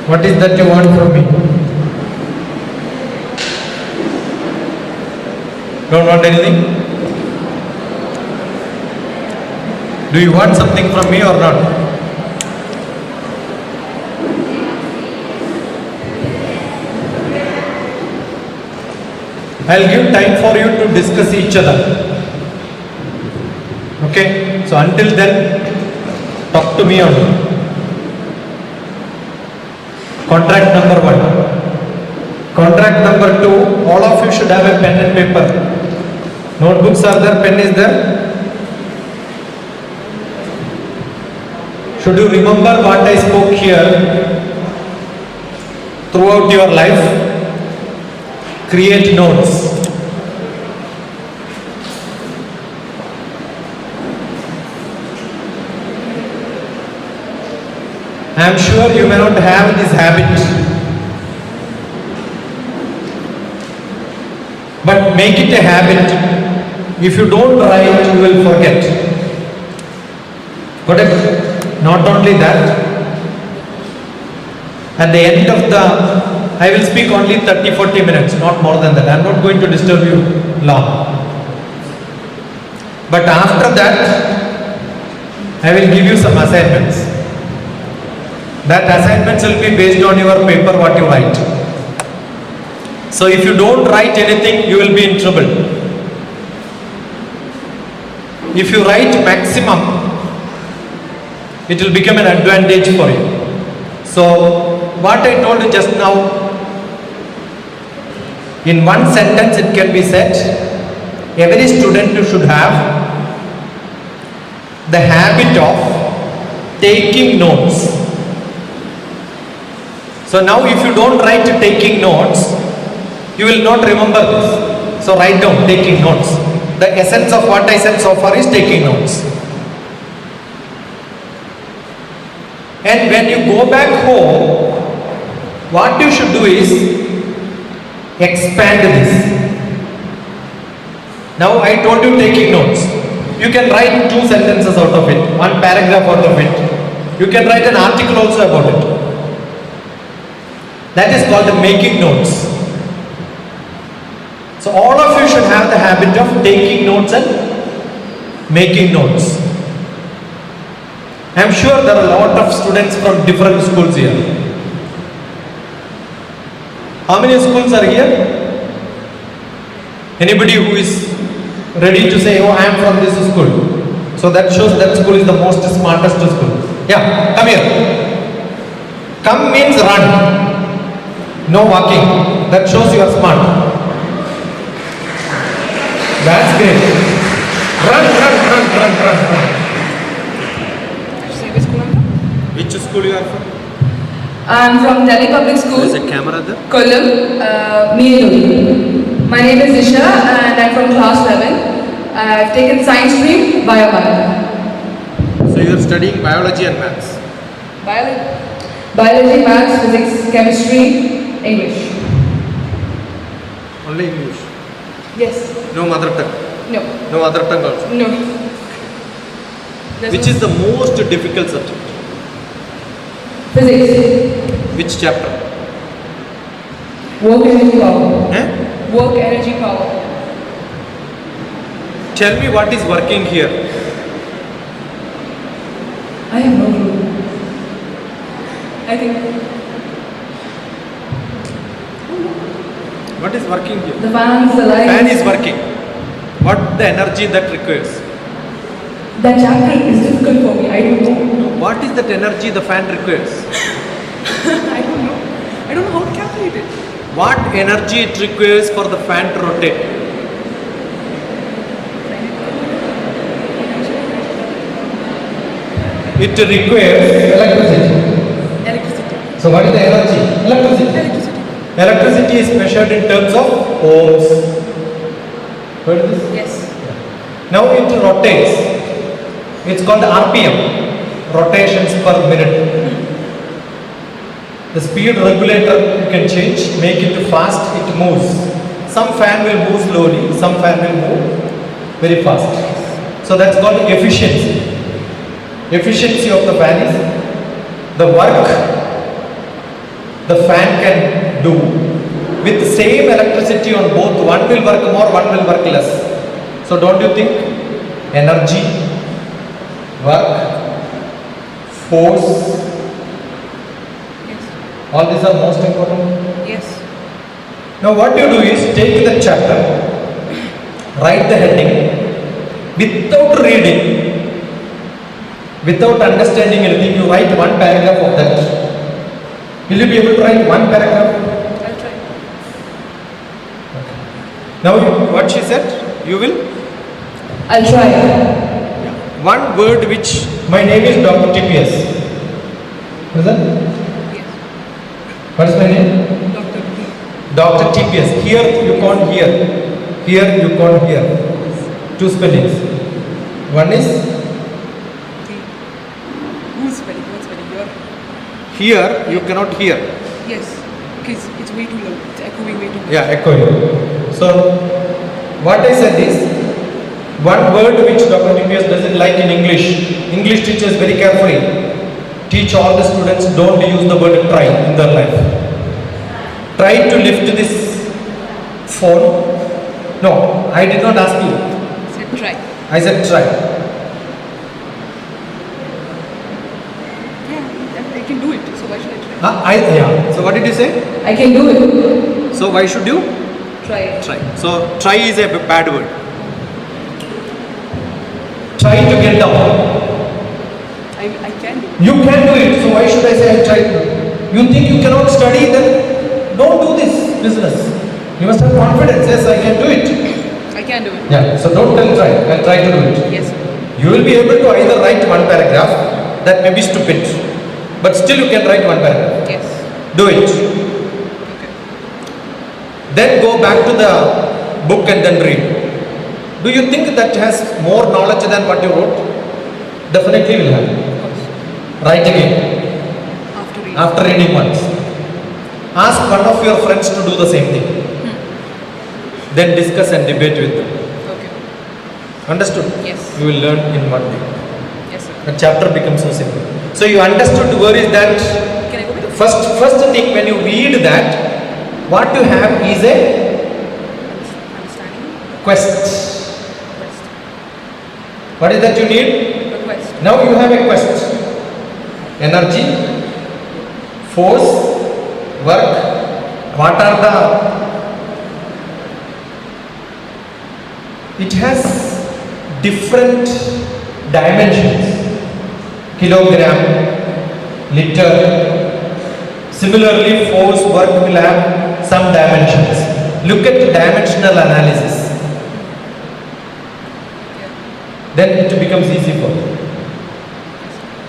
What is that you want from me? Don't want anything? Do you want something from me or not? I'll give time for you to discuss each other. Okay? So until then, talk to me only. Contract number 1. Contract number 2, all of you should have a pen and paper. Notebooks are there, pen is there. Should you remember what I spoke here throughout your life? Create notes. I am sure you may not have this habit, but make it a habit. If you don't write, you will forget. But not only that, at the end of I will speak only 30-40 minutes, not more than that. I am not going to disturb you long. But after that, I will give you some assignments. That assignments will be based on your paper what you write. So if you don't write anything, you will be in trouble. If you write maximum, it will become an advantage for you. So what I told you just now, in one sentence it can be said, every student should have the habit of taking notes. So now if you don't write taking notes, you will not remember this. So write down taking notes. The essence of what I said so far is taking notes. And when you go back home, what you should do is expand this. Now I told you taking notes. You can write 2 sentences out of it, 1 paragraph out of it. You can write an article also about it. That is called making notes. So all of you should have the habit of taking notes and making notes. I am sure there are a lot of students from different schools here. How many schools are here? Anybody who is ready to say, oh, I am from this school. So that shows that school is the most smartest school. Yeah, come here. Come means run. No walking. That shows you are smart. That's great. Run. Which school you are from? I'm from Delhi Public School. There is a camera there? Kollam, Meerut. My name is Isha and I'm from class 11. I've taken science stream, biology. So you are studying biology and maths? Biology, maths, physics, chemistry, English. Only English? Yes. No mother tongue? No. No other tongue also? No. Which is the most difficult subject? Physics. Which chapter? Work energy power. Eh? Work energy power. Tell me what is working here? I have no clue. I think What is working here? the fan is the light. Fan is working. What the energy that requires? That chapter is difficult for me. I don't know. What is that energy the fan requires? I don't know. I don't know how to calculate it. What energy it requires for the fan to rotate? It requires electricity. Electricity. So what is the energy? Electricity. Electricity. Electricity is measured in terms of ohms. Heard this? Yes. Now it rotates. It's called RPM, rotations per minute. The speed regulator you can change, make it fast, it moves. Some fan will move slowly, some fan will move very fast. So that's called efficiency. Efficiency of the fan is the work the fan can do with same electricity on both? One will work more, one will work less. So don't you think energy, work, force, Yes. all these are most important? Yes. Now what you do is take the chapter, write the heading, without reading, without understanding anything, you write one paragraph of that. Will you be able to write one paragraph? I'll try. Now what she said, you will? I'll try. One word which, my name is Dr. TPS. What is that? Yes. What is my name? Dr. B. Dr. TPS. Here you can't hear. Here you can't hear. Two spellings. One is B. Who's spelling? What's spelling? Your. here you cannot hear. Yes. Because it's way too low. It's echoing way too much. Yeah, echoing. So what I said is one word which Dr. TPS doesn't like in English. English teachers very carefully teach all the students, don't use the word try in their life. Try to lift this phone. No, I did not ask you. Said try. I said try. Yeah, I can do it. So why should I try? Yeah. So what did you say? I can do it. So why should you Try it. try? So try is a bad word. Try to get down. I can do it. You can do it. So why should I say I try to do it? You think you cannot study, then don't do this business. You must have confidence. Yes, I can do it. I can do it. Yeah. So don't tell try. I'll try to do it. Yes, sir. You will be able to either write one paragraph that may be stupid, but still you can write one paragraph. Yes. Do it. Okay. Then go back to the book and then read. Do you think that has more knowledge than what you wrote? Definitely will have. Of course. Write again After reading. after reading once. Ask one of your friends to do the same thing. Then discuss and debate with them. Okay. Understood? Yes. You will learn in one day. Yes, sir. The chapter becomes so simple. So you understood where is that? Can I go back? First thing when you read that, what you have is a Understanding. quest. Quest. What is that you need? Request. Now you have a quest. Energy, force, work. What are the... It has different dimensions. Kilogram, liter. Similarly, force, work will have some dimensions. Look at dimensional analysis. Then it becomes easy for you.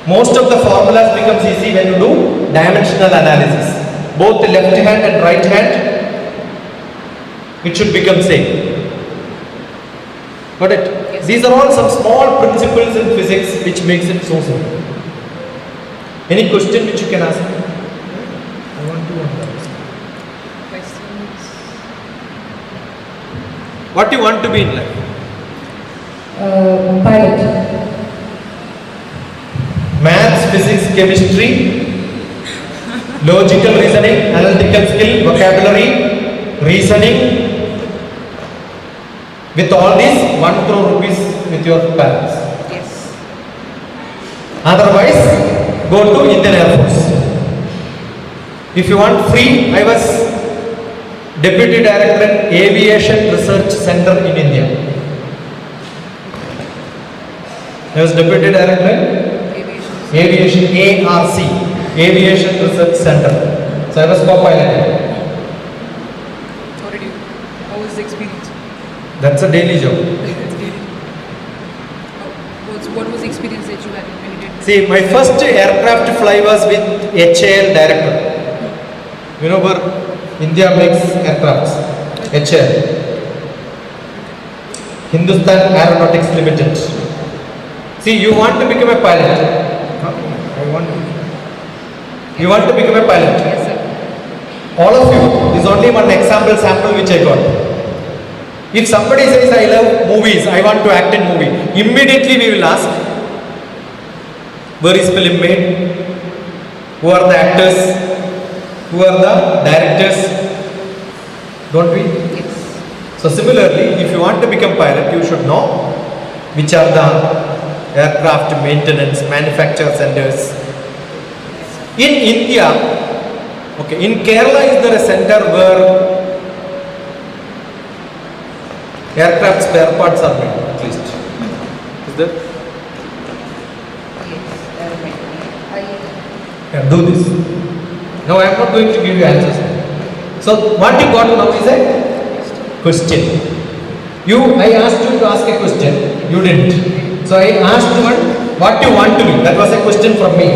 Most of the formulas becomes easy when you do dimensional analysis. Both the left hand and right hand, it should become same. Got it? Yes. These are all some small principles in physics which makes it so simple. Any question which you can ask me? I want to understand. Questions. What you want to be in life? Pilot. Maths, physics, chemistry, logical reasoning, analytical skill, vocabulary, reasoning. With all this, 1 crore rupees with your parents. Yes. Otherwise, go to Indian Air Force. If you want free, I was Deputy Director in Aviation Research Center in India. I was Deputy Director in Aviation. ARC, Aviation Research Center. So I was co-pilot. How did you? How was the experience? That's a daily job. It's daily. What was the experience that you had when you did? See, my first aircraft fly was with HAL director. You know where India makes aircrafts? HAL. Hindustan Aeronautics Limited. See, you want to become a pilot. You want to become a pilot. Yes, sir. All of you, this is only one example sample which I got. If somebody says I love movies, I want to act in movie, immediately we will ask, where is film made? Who are the actors? who are the directors, don't we? Yes. So similarly, if you want to become pilot, you should know which are the aircraft maintenance manufacturer centers. In India, okay, in Kerala is there a center where aircraft spare parts are made, at least? Is there? Yeah, do this. Now I am not going to give you answers. So what you got now is a question. I asked you to ask a question. You didn't. So I asked you what you want to be. That was a question from me.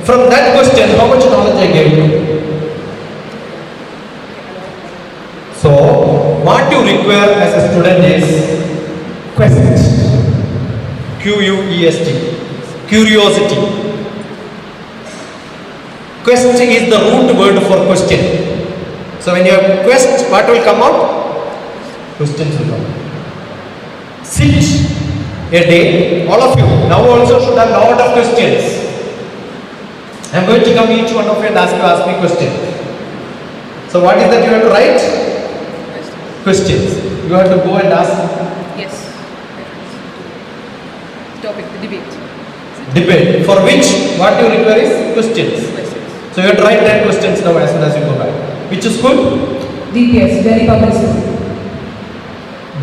From that question, how much knowledge I gave you? So what you require as a student is quest. Quest. Curiosity. Quest is the root word for question. So when you have quest, what will come out? Questions will come. Sit a day, all of you now also should have lot of questions. I am going to come each one of you and ask me question. So what is that you have to write? Questions. You have to go and ask. Yes. Topic, the debate. Debate. For which what you require is questions. So you have to write 10 questions now as soon as you go back. Which is good? DPS, Delhi Public School.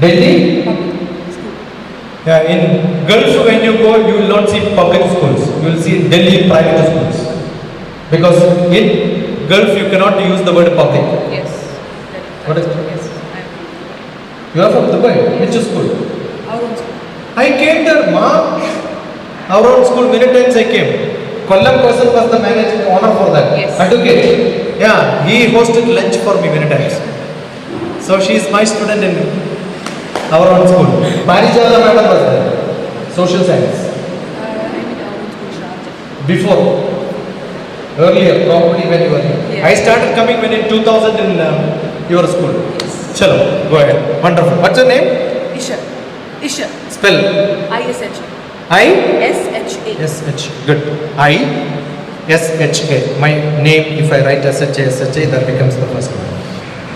Delhi? Public. Yeah, in Gulf when you go, you will not see public schools. You will see Delhi private schools. Because in Gulf you cannot use the word public. Yes. What is it? Yes. You are from Dubai. Which school? Our own school. I came there, ma. Our own school, many times I came. Kollam person was the manager, honor for that. Yes. Advocate. Yeah, he hosted lunch for me many times. So she is my student in our own school. Parijata madam was there. Social science. I mean our own school, Sharjah. Before. Earlier, probably when you were here. Yeah. I started coming when in 2000 in your school. Chalo, go ahead. Wonderful. What's your name? Isha. Isha. Spell. ISH. I? SHA. SH. Good. ISHA. My name, if I write SHA, that becomes the first one.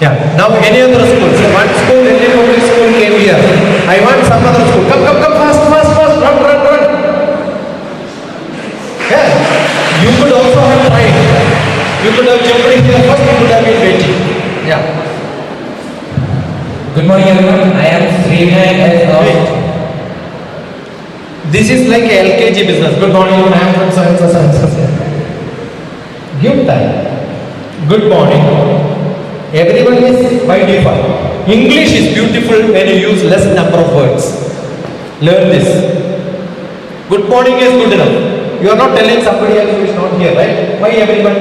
Yeah. Now any other school. So one school, Indian public school came here. I want some other school. Come, fast. Run. Yeah. You could also have tried. You could have jumped in here first. You could have been waiting. Yeah. Good morning everyone, I am Srinayak as Wait. This is like a LKG business. Good morning, I am from science. Give time. Good morning. Everyone is by default. English is beautiful when you use less number of words. Learn this. Good morning is good enough. You are not telling somebody else who is not here, right? Why everyone?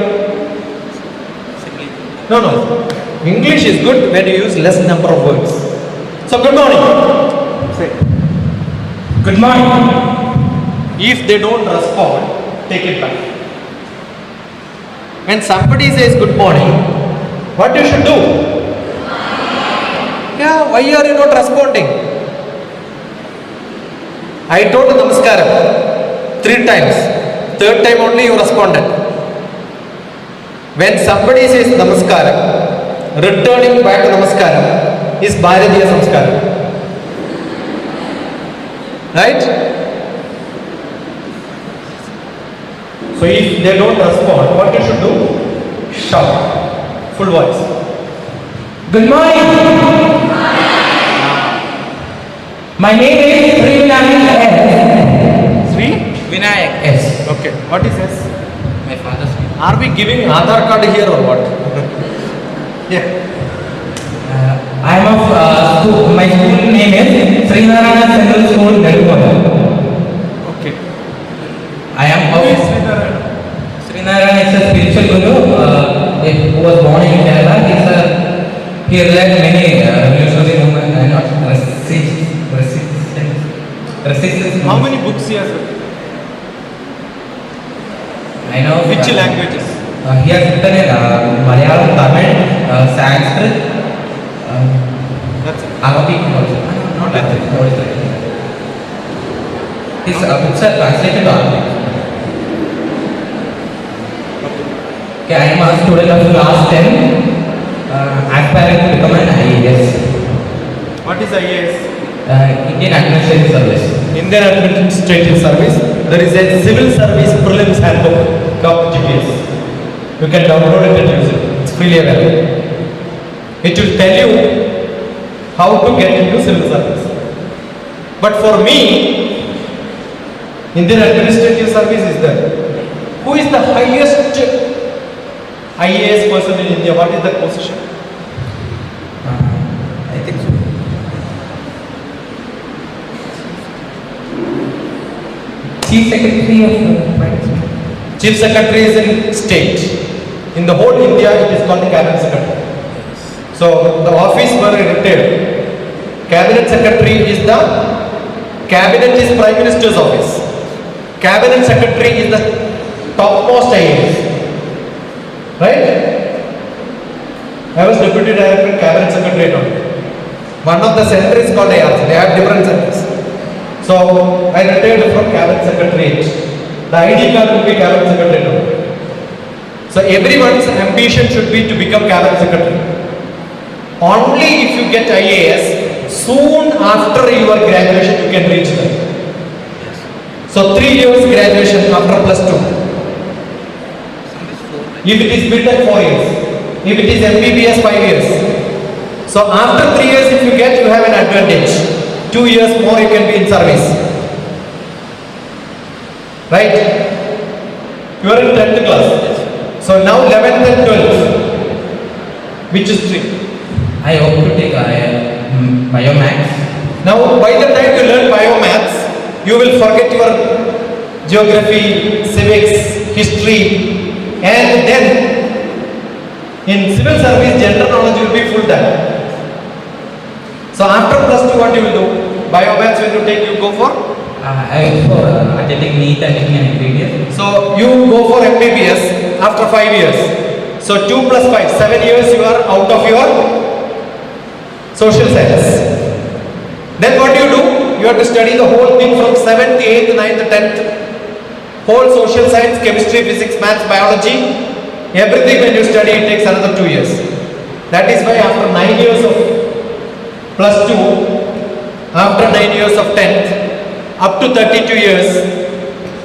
No. English is good when you use less number of words. So good morning. Say. Good morning. If they don't respond, take it back. When somebody says good morning, what you should do? Yeah, why are you not responding? I told namaskaram 3 times. 3rd time only you responded. When somebody says namaskaram, returning back namaskaram is Bharatiya Samskaram. Right? So if they don't respond, what you should do? Shout. Full voice. Good morning. My name is Srinayak S. Sri? Vinayak S. Okay. What is this? My father's name. Are we giving Aadhaar card here or what? Yeah. I am of school. My school name is Srinarayana Central School, Nelgoda. Okay. I am of Srinarayana is a spiritual guru who was born in Kerala. He led many revolutionary movements and resistance. How many books he has written? I know. Which languages? He has written in Malayalam, Tamil, Sanskrit, That's it. Arabic also. Not that. His books are translated to Arabic. Okay, I am a student of class 10, aspiring to become an IAS, What is IAS? Indian Administrative Service. Indian Administrative Service. There is a Civil Service Prelims Handbook called GPS. You can download it and use it. It's freely available. It will tell you how to get into civil service. But for me, Indian Administrative Service is there. Who is the highest IAS person in India? What is the position? I think so. Chief Secretary of Finance. Chief Secretary is in state. In the whole India, it is called the Cabinet Secretary. So the office where I retired, Cabinet Secretary is the Cabinet is Prime Minister's office. Cabinet Secretary is the topmost IAS. Right? I was Deputy Director Cabinet Secretary only. One of the centers is called IAS. They have different centers. So I retired from Cabinet Secretariat. The ID card will be Cabinet Secretary only. So everyone's ambition should be to become Cabinet Secretary. Only if you get IAS, soon after your graduation you can reach there. So 3 years graduation after plus 2. If it is BTech 4 years, if it is MBBS 5 years. So after 3 years if you get, you have an advantage. 2 years more you can be in service. Right? You are in 10th class. So now 11th and 12th. Which stream? I hope to take biomaths. Now by the time you learn biomaths, you will forget your geography, civics, history, and then in civil service general knowledge will be full time. So after plus 2 what you will do? Biomaths when you take, you go for? I hope for attending NEET and taking an MBBS. So you go for MBBS after 5 years. So 2 plus 5, 7 years you are out of your social science. Then what do? You have to study the whole thing from 7th, 8th, 9th, 10th. Whole social science, chemistry, physics, maths, biology. Everything when you study it takes another 2 years. That is why after 9 years of plus 2, after 9 years of 10th, up to 32 years,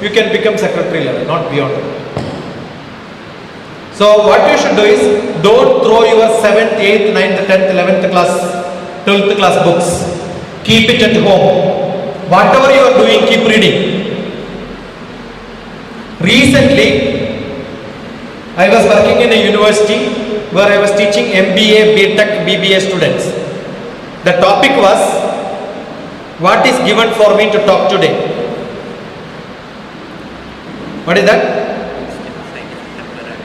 you can become secretary level, not beyond. So what you should do is, don't throw your 7th, 8th, 9th, 10th, 11th class, 12th class books. Keep it at home. Whatever you are doing, keep reading. Recently, I was working in a university where I was teaching MBA, BTech, BBA students. The topic was, what is given for me to talk today? What is that?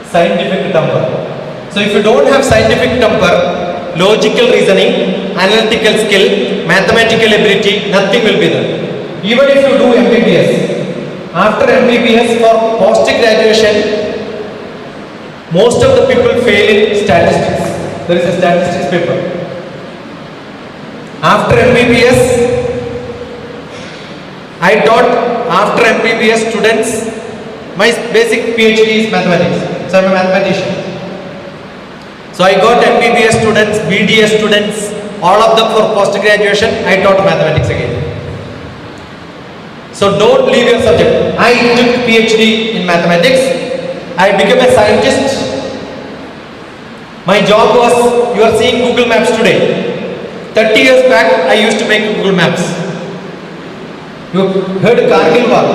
Scientific temper. So if you don't have scientific temper, logical reasoning, analytical skill, mathematical ability, nothing will be there. Even if you do MBBS, after MBBS for post-graduation, most of the people fail in statistics. There is a statistics paper. After MBBS, I taught after MBBS students, my basic PhD is mathematics. So I am a mathematician. So I got MBBS students, BDS students, all of them for post-graduation, I taught mathematics again. So don't leave your subject. I took PhD in mathematics. I became a scientist. My job was, you are seeing Google Maps today. 30 years back, I used to make Google Maps. You heard Kargil War,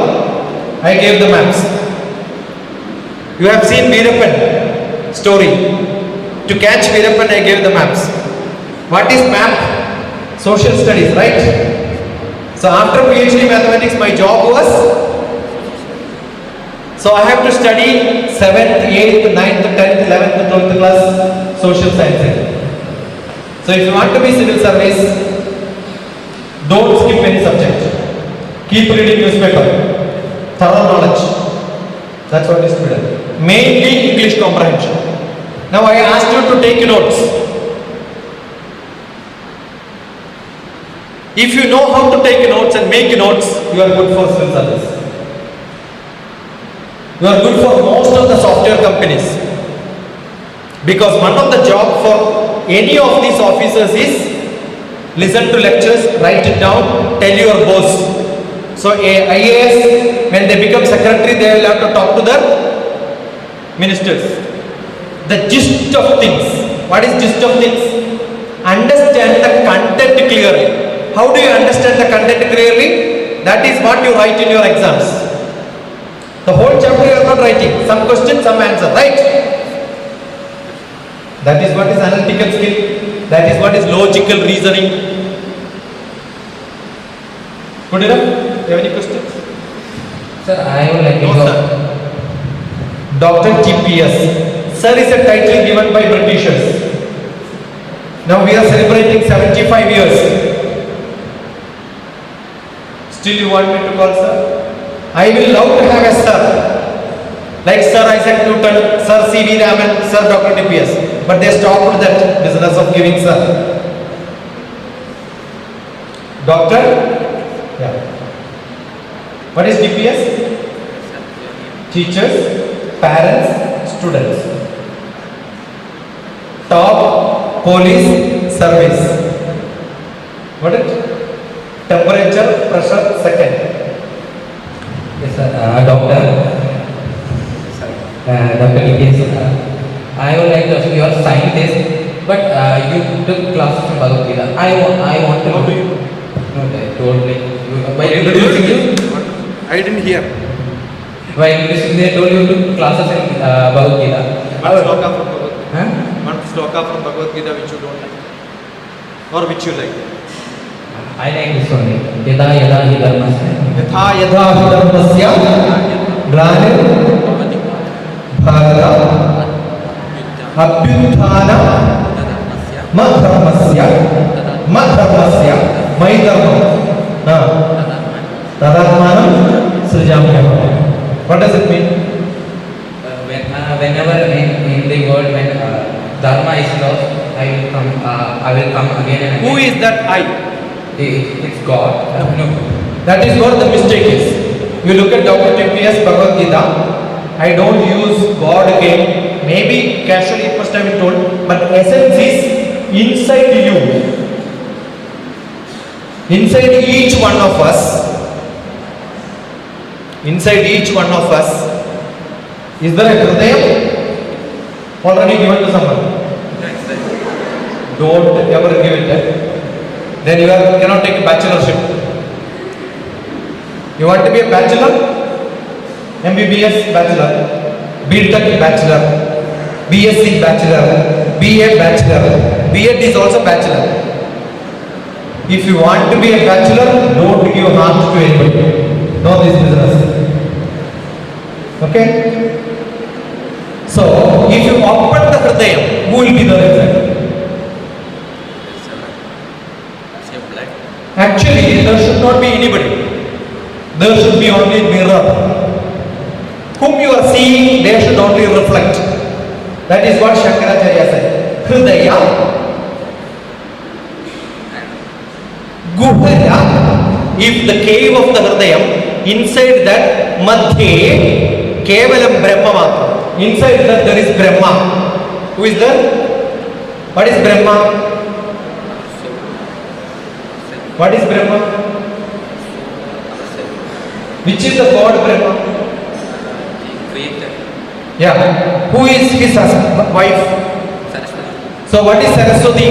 I gave the maps. You have seen Veerappan story. To catch Veerappan, I gave the maps. What is map? Social studies, right? So after PhD mathematics, my job was, so I have to study 7th, 8th, 9th, 10th, 11th, 12th class social sciences. So if you want to be civil service, don't skip any subject. Keep reading newspaper. Thorough knowledge. That's what is to be done. Mainly English comprehension. Now I asked you to take notes. If you know how to take notes and make notes, you are good for civil service. You are good for most of the software companies. Because one of the job for any of these officers is listen to lectures, write it down, tell your boss. So a IAS, when they become secretary, they will have to talk to the ministers. The gist of things. What is gist of things? Understand the content clearly. How do you understand the content clearly? That is what you write in your exams. The whole chapter you are not writing. Some question, some answer, right? That is what is analytical skill. That is what is logical reasoning. Good enough? You have any questions? Sir, I would like to No, know. sir. Dr. TPS. Sir is a title given by Britishers. Now we are celebrating 75 years. Still you want me to call sir? I will love to have a sir. Like Sir Isaac Newton, Sir C.V. Raman, Sir Dr. TPS. But they stopped that business of giving sir. Doctor? Yeah. What is TPS? Teachers, parents, students. Top police service. What is it? Temperature, pressure, second. Yes, sir. Doctor. Dr. DPS. I would like to ask you, you are scientist, but you took classes from Bhagavad Gita. I want to know. No, they told me. By introducing you, I didn't hear. by introducing they told you to classes in Bhagavad Gita. One sloka from Bhagavad Gita. Huh? One sloka from Bhagavad Gita which you don't like. Or which you like. I like this only. Yada yada hi dharmasya. यथा यथा हि धर्मस्य ग्लानिर् भारत अभ्युत्थान मधर्मस्य मयि धर्मम् तदात्मानं सृजाम्यहम्. What does it mean? Whenever in the world when dharma is lost, I will come again and again. Who is that I? It's God. No. That is what the mistake is. You look at Dr. TPS Bhagavad Gita. I don't use God again. Maybe casually it must have been told, but essence is inside you. Inside each one of us. Inside each one of us. Is there a Hridayam already given to someone? Don't ever give it. Then you cannot take a bachelorship. You want to be a bachelor? MBBS bachelor, BTech bachelor, BSc bachelor, BA bachelor, B.Ed is also bachelor. If you want to be a bachelor, don't give harm to anybody. Know this business. Okay? So, if you open the Hridayam, who will be there inside? Actually, there should not be anybody. There should be only mirror. Whom you are seeing, they should only reflect. That is what Shankaracharya said. Hridaya Guhaya. If the cave of the Hridayam, inside that Madhye Kevalam Brahma Matra. Inside that there is Brahma. Who is there? What is Brahma? What is Brahma? Which is the God Brahma? Creator. Yeah. Who is his wife? Saraswati. So what is Saraswati?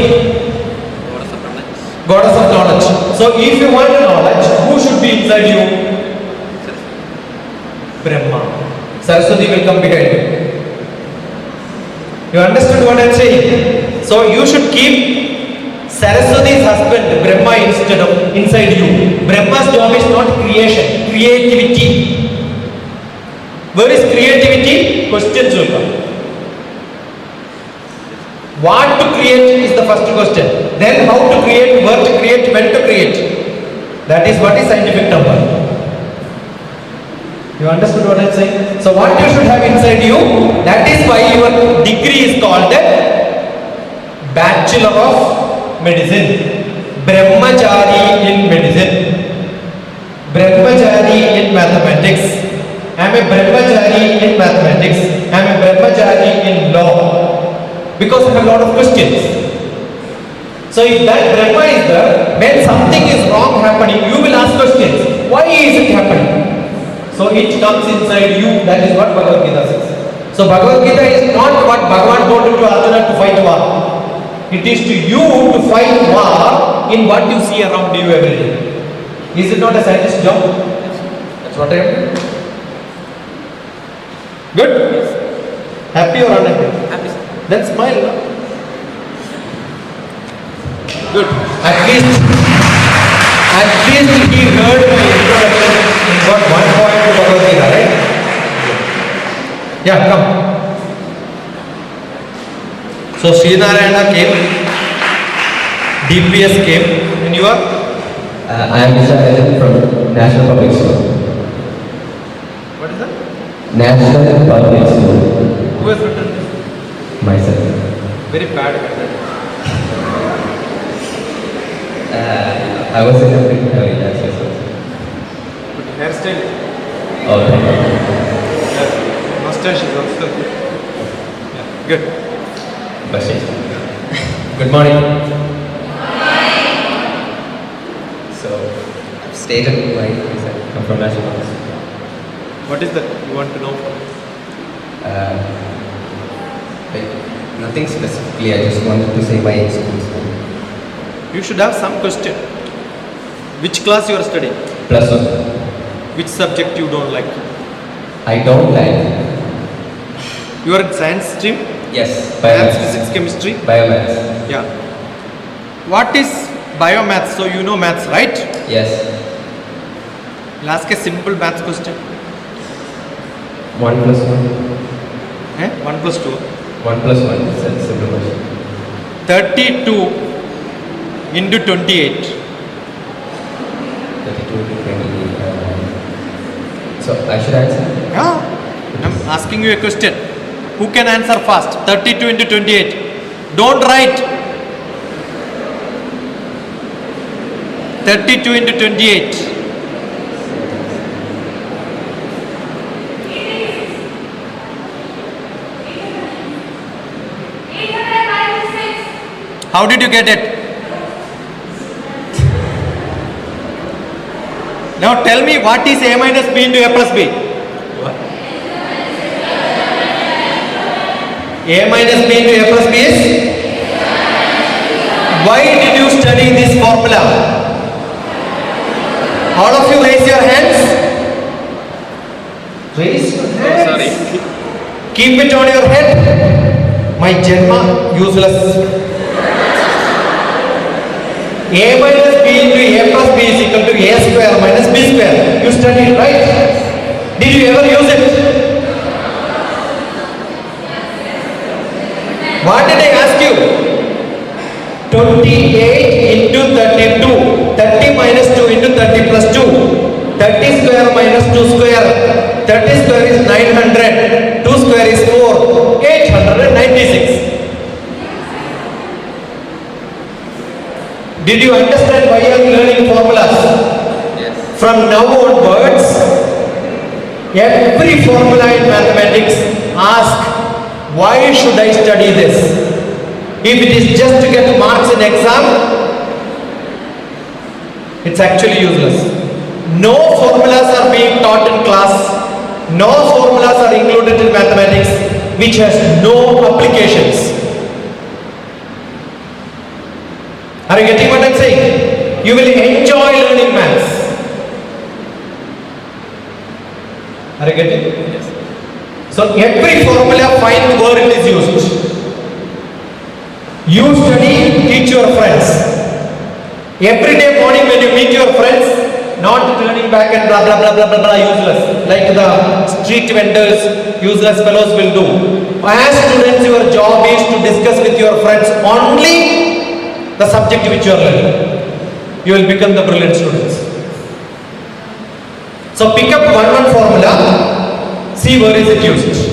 Goddess of knowledge. So if you want knowledge, who should be inside you? Brahma. Saraswati will come behind you. You understood what I am saying? So you should keep Saraswati's husband, Brahma, instead of inside you. Brahma's job is not creation, creativity. Where is creativity? Questions will come. What to create is the first question. Then how to create, where to create, when to create. That is what is scientific number. You understood what I am saying? So what you should have inside you, that is why your degree is called a Bachelor of Medicine. Brahmachari in medicine. Brahmachari in mathematics. I am a Brahmachari in mathematics. I am a Brahmachari in law. Because I have a lot of questions. So if that Brahma is there, when something is wrong happening, you will ask questions. Why is it happening? So it comes inside you. That is what Bhagavad Gita says. So Bhagavad Gita is not what Bhagavan told to Arjuna to fight war. It is to you to fight war in what you see around you every day. Is it not a scientist's job? That's what I am doing. Good? Happy or unhappy? Happy. Then smile. No? Good. At least he heard my introduction and got 1 point to Bhagavad Gita, right? Yeah, come. So Srinarayana came, DPS came, and you are? I am Mr. Rajan from National Public School. What is that? National Public School. Who has written this? Myself. Very bad. I was in a big hurry, that's why. But hairstyle, Oh, thank you. mustache is also good. Yeah, good. Bashir. Good morning. So, I've stated my reason. I'm from National Public School. What is that you want to know? Like, nothing specifically, I just wanted to say my experience. You should have some question. Which class you are studying? Plus one. Which subject you don't like? I don't like. You are in science stream? Yes. Maths, Biomaths. physics, chemistry? Biomaths. Yeah. What is biomaths? So you know maths, right? Yes. I'll ask a simple maths question. 1 plus 1. 1 plus 2. 1 plus 1. It's a simple question. 32 into 28. 32 to 28. So I should answer? Yeah. I'm asking you a question. Who can answer fast? 32 into 28. Don't write. 32 into 28. How did you get it? Now tell me, what is A minus B into A plus B? What? A minus B into A plus B is? Why did you study this formula? All of you raise your hands. Raise your hands. Sorry. Keep it on your head. My Janma, useless. A minus B into A plus B is equal to A square minus B square. You studied, right? Did you ever use it? What did I ask you? 28 into 32. 30 minus 2 into 30 plus 2. 30 square minus 2 square. 30 square is 900. 2 square is 4. 896. Did you understand why you are learning formulas? Yes. From now onwards, every formula in mathematics, ask, why should I study this? If it is just to get marks in exam, it's actually useless. No formulas are being taught in class. No formulas are included in mathematics which has no applications. Are you getting what I'm saying? You will enjoy learning maths. Are you getting? Yes. So every formula, find where it is used. You study, teach your friends. Every day morning when you meet your friends, not turning back and blah blah blah blah blah, blah useless. Like the street vendors, useless fellows will do. As students, your job is to discuss with your friends only the subject which you are learning. You will become the brilliant students. So pick up one formula, see where is it used.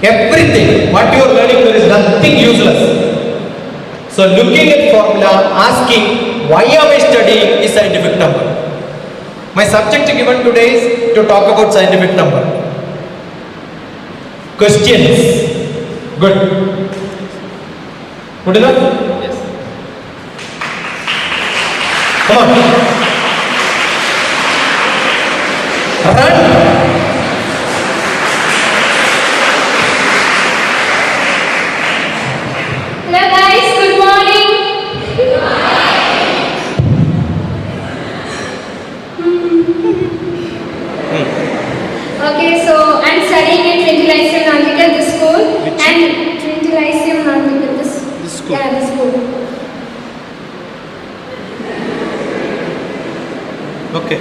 Everything, what you are learning, there is nothing useless. So looking at formula, asking why am I studying is scientific number. My subject given today is to talk about scientific number. Questions. Good. Good enough? Yes. Come on. Run. Hello guys, good morning. Okay, so I'm studying in Trinity Lyceum Nandikal, this school. And Trinity Lyceum Nandikal, this school. Yeah, this school. Okay.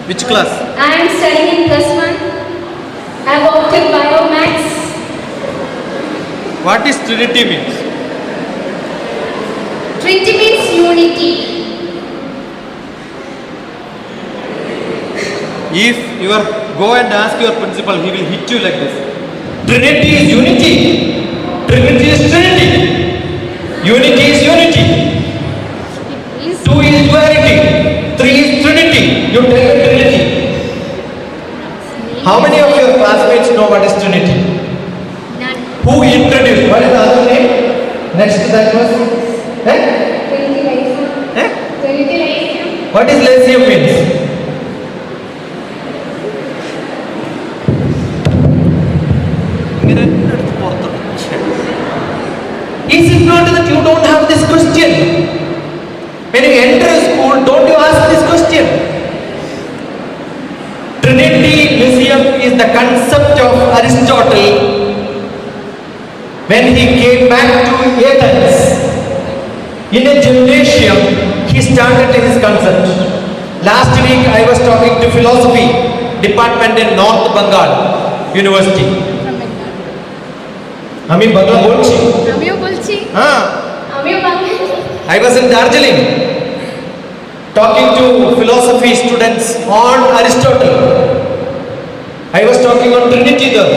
Which class? I am studying in +1. I have opted Biomax. What is Trinity means? Trinity means unity. If you are go and ask your principal, he will hit you like this. Trinity is unity. Trinity is Trinity. Unity is unity. Two is duality. Three is Trinity. You tell me Trinity. How many of your classmates know what is Trinity? None. Who introduced? What is the other name? Next to that was? Eh? Trinity Lyceum. Eh? Trinity Lyceum. What is Lyceum means? Is it not that you don't have this question? When you enter a school, don't you ask this question? Trinity Lyceum is the concept of Aristotle when he came back to Athens. In a gymnasium, he started his concept. Last week, I was talking to philosophy department in North Bengal University. আমি বাংলা বলছি আমিও বলছি হ্যাঁ আমিও Bangla I was in Darjeeling talking to philosophy students on Aristotle. I was talking on Trinity there.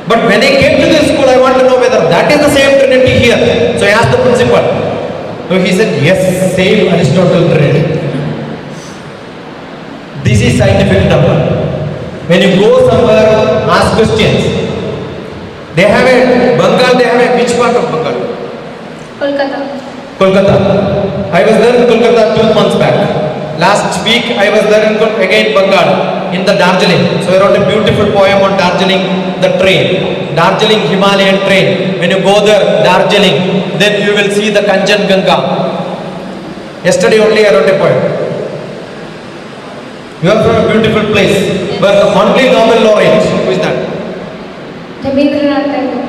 But when I came to the school, I want to know whether that is the same Trinity here. So I asked the principal. So he said, yes, same Aristotle Trinity. This is scientific number. When you go somewhere, ask questions. They have a Bengal, they have a which part of Bengal? Kolkata Kolkata. I was there in Kolkata 2 months back. Last week I was there in again Bengal in the Darjeeling. So I wrote a beautiful poem on Darjeeling, the train. Darjeeling Himalayan train. When you go there, Darjeeling, then you will see the Kanchenjunga. Yesterday only I wrote a poem. You are from a beautiful place, but the only Nobel laureate, who is that? Rabindranath Thakur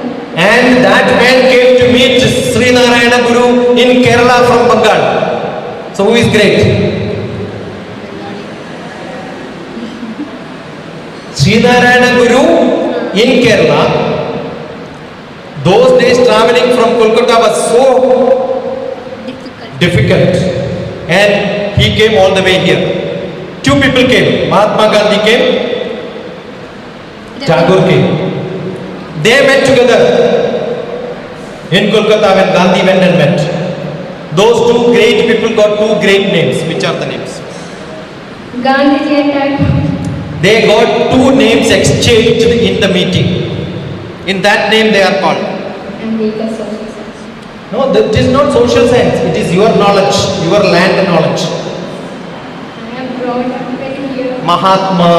And that man came to meet Sri Narayana Guru in Kerala from Bengal. So who is great? Sri Narayana Guru in Kerala. Those days traveling from Kolkata was so difficult. And he came all the way here. Two people came. Mahatma Gandhi came. Tagore came. They met together in Kolkata when Gandhi went and met. Those two great people got two great names. Which are the names? Gandhiji and Tagore. They got two names exchanged in the meeting. In that name they are called. And legal social science. No, that is not social science. It is your knowledge, your land knowledge. I am brought up very here. Mahatma.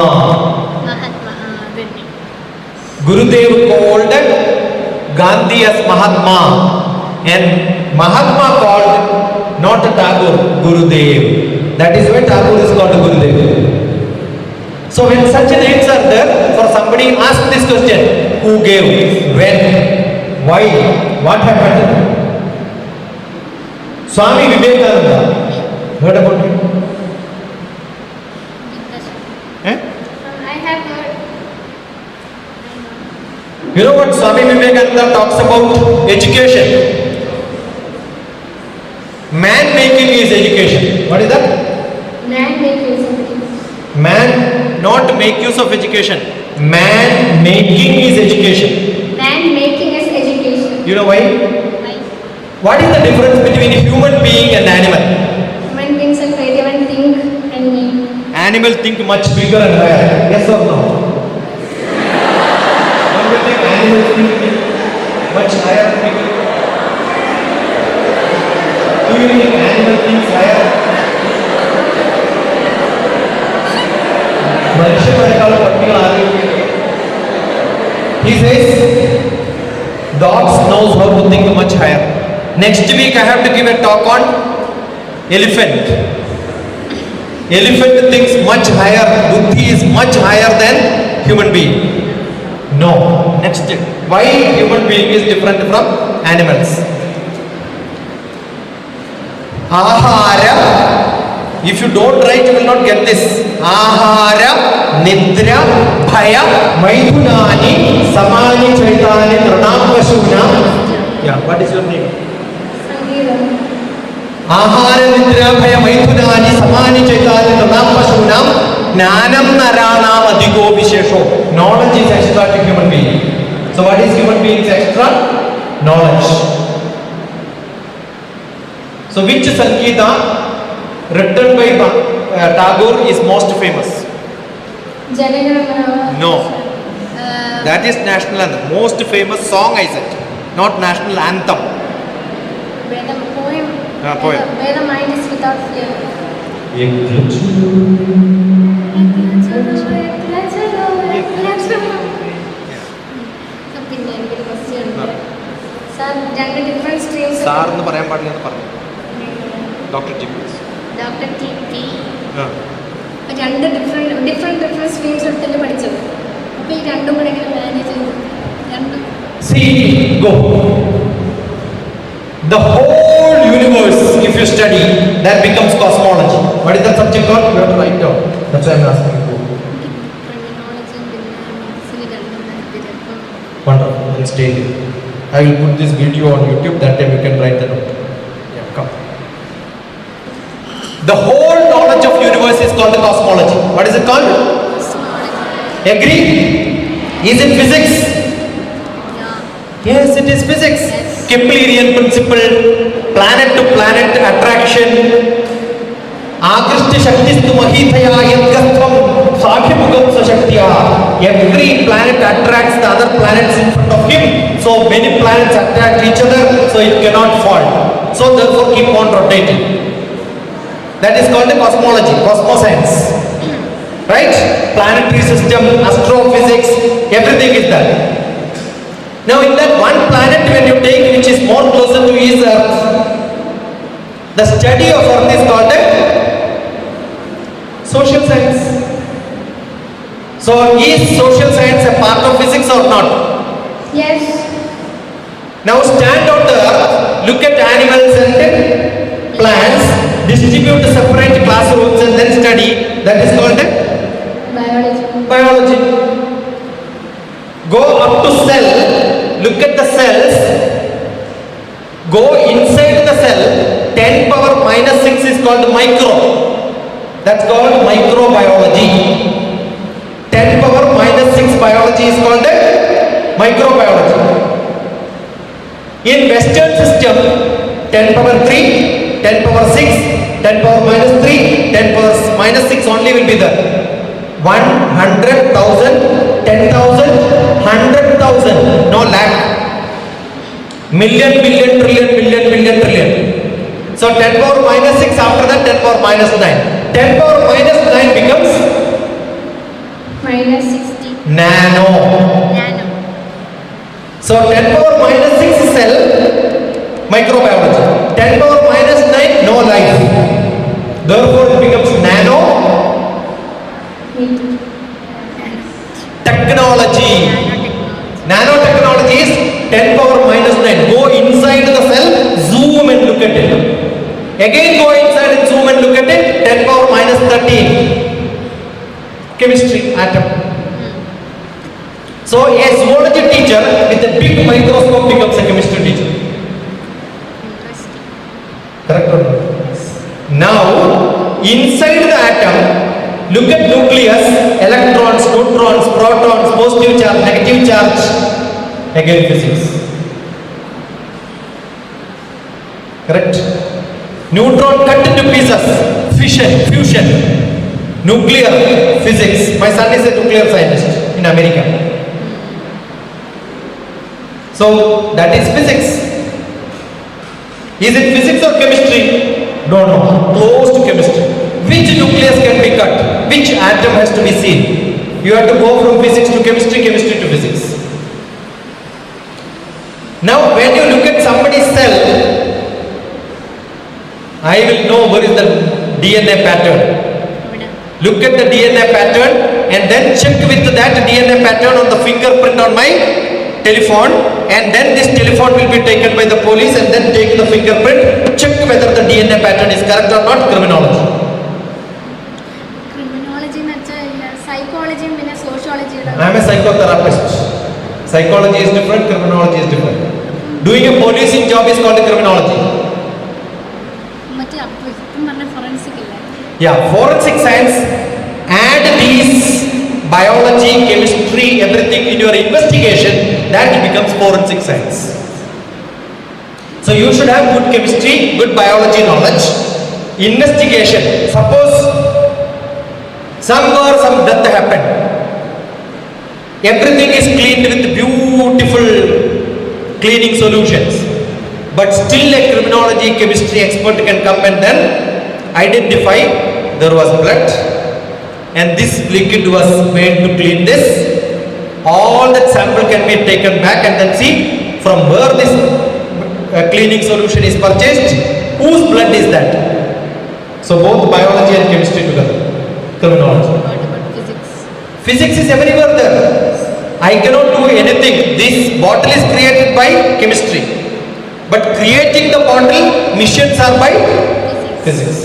Mahatma Gandhi. Gurudev called Gandhi as Mahatma, and Mahatma called not Tagore, Gurudev. That is why Tagore is called Gurudev. So when such names are there, for somebody ask this question: who gave, when, why, what happened? Swami Vivekananda, heard about him? Eh? I have heard. You know what Swami Vivekananda talks about? Education. Man making is education. What is that? Man make use of it. Man not make use of education. Man making is education. Man making is education. You know why? What is the difference between a human being and animal? Human beings are creative and think and need. Animal think much bigger and higher. Yes or no? Don't you think animals think much higher and bigger? He says, dogs knows how to think much higher. Next week I have to give a talk on elephant. Elephant thinks much higher. Buddhi is much higher than human being. No. Next, why human being is different from animals? Ahara. If you don't write, you will not get this. Ahara, Nidra, Bhaya, Maithunani, Samani, Chaitani, Pranamvashuna. Yeah, what is your name? Sangeeta. Ahara, Nidra, Bhaya, Maithunani, Samani, Chaitani, Pranamvashuna, Jnanam Naranam Adhigo Vishesho. Knowledge is extra to human being. So what is human being's extra? Knowledge. So which Sankita written by Tagore is most famous? Janaganamana. No. That is national anthem. Most famous song I said, not national anthem. Where the poem. Poem. Where the mind is without fear. പിന്നെ എനിക്കൊരു question ഉണ്ട് sir രണ്ട് different streams sir എന്ന് പറയാൻ പാടില്ല എന്ന് പറഞ്ഞു doctor T P doctor T P രണ്ട് ഡിഫറെൻറ്റ് സ്ട്രീംസ് എടുത്തല്ലേ പഠിച്ചത് അപ്പോൾ ഈ രണ്ടും കൂടെ എങ്ങനെ മാനേജ് ചെയ്തു രണ്ടും See, go. The whole universe, if you study, that becomes cosmology. What is that subject called? You have to write down. That's why I'm asking you. ക്രിമിനോളജിയും പിന്നെ മെഡിസിൻ രണ്ടും എടുത്തിട്ട് Wonderful. Then stay here. I will put this video on YouTube. That time you can write the note. Yeah, come. The whole knowledge of universe is called cosmology. What is it called? Agree? Is it physics? Yes, it is physics. Yes. Keplerian principle, planet to planet attraction. Agrishti shaktistu mahithaya yadgathvam sakhyamukam sashaktiya. Every planet attracts the other planets in front of him. So many planets attract each other, so it cannot fall. So therefore keep on rotating. That is called the cosmology, cosmoscience. Right? Planetary system, astrophysics, everything is there. Now in that one planet when you take which is more closer to his Earth, the study of Earth is called a social science. So is social science a part of physics or not? Yes. Now stand on the Earth, look at animals and plants, distribute separate classrooms and then study. That is called a Biology. biology. Go up to cell, look at the cells, go inside the cell, 10 power minus 6 is called micro. That's called microbiology. 10 power minus 6 biology is called microbiology. In Western system, 10 power 3, 10 power 6, 10 power minus 3, 10 power minus 6 only will be there. 100,000, 10,000, 100,000, no lakh. Million, billion, trillion, billion, billion, trillion. So 10 power minus 6, after that 10 power minus 9. 10 power minus 9 becomes Minus 60. nano. Nano. So 10 power minus 6 is cell, microbiology. 10 power minus 9, no life. Therefore it becomes nano technology. Nanotechnology is 10 power minus 9. Go inside the cell, zoom and look at it. Again go inside and zoom and look at it, 10 power minus 13. Chemistry, atom. So a zoology teacher with a big microscope becomes a chemistry teacher. Interesting. Correct or not? Now, inside the atom, look at nucleus, electrons, neutrons, protons, positive charge, negative charge. Again physics. Correct? Neutron cut into pieces, fission, fusion, nuclear physics. My son is a nuclear scientist in America. So that is physics. Is it physics or chemistry? No, no, close to chemistry. Which nucleus can be cut? Which atom has to be seen? You have to go from physics to chemistry, chemistry to physics. Now when you look at somebody's cell, I will know what is the DNA pattern. Look at the DNA pattern and then check with that DNA pattern on the fingerprint on my telephone, and then this telephone will be taken by the police and then take the fingerprint, check whether the DNA pattern is correct or not. Criminology. Criminology എന്ന് വെച്ചാൽ സൈക്കോളജിയും പിന്നെ സോഷ്യോളജിയുടെ I am a psychotherapist. Psychology is different, criminology is different. Doing a policing job is called criminology. മറ്റേ അപ്പം ഇപ്പം പറഞ്ഞ forensic ഇല്ലേ? Yeah, forensic science, add these biology, chemistry, everything in your investigation, that becomes forensic science. So you should have good chemistry, good biology knowledge. Investigation, suppose somewhere some death happened. Everything is cleaned with beautiful cleaning solutions. But still a criminology, chemistry expert can come and then identify there was blood and this liquid was made to clean this. All that sample can be taken back and then see from where this cleaning solution is purchased, whose blood is that. So both biology and chemistry together, criminology. What about physics? Physics is everywhere there. I cannot do anything. This bottle is created by chemistry. But creating the bottle, missions are by physics.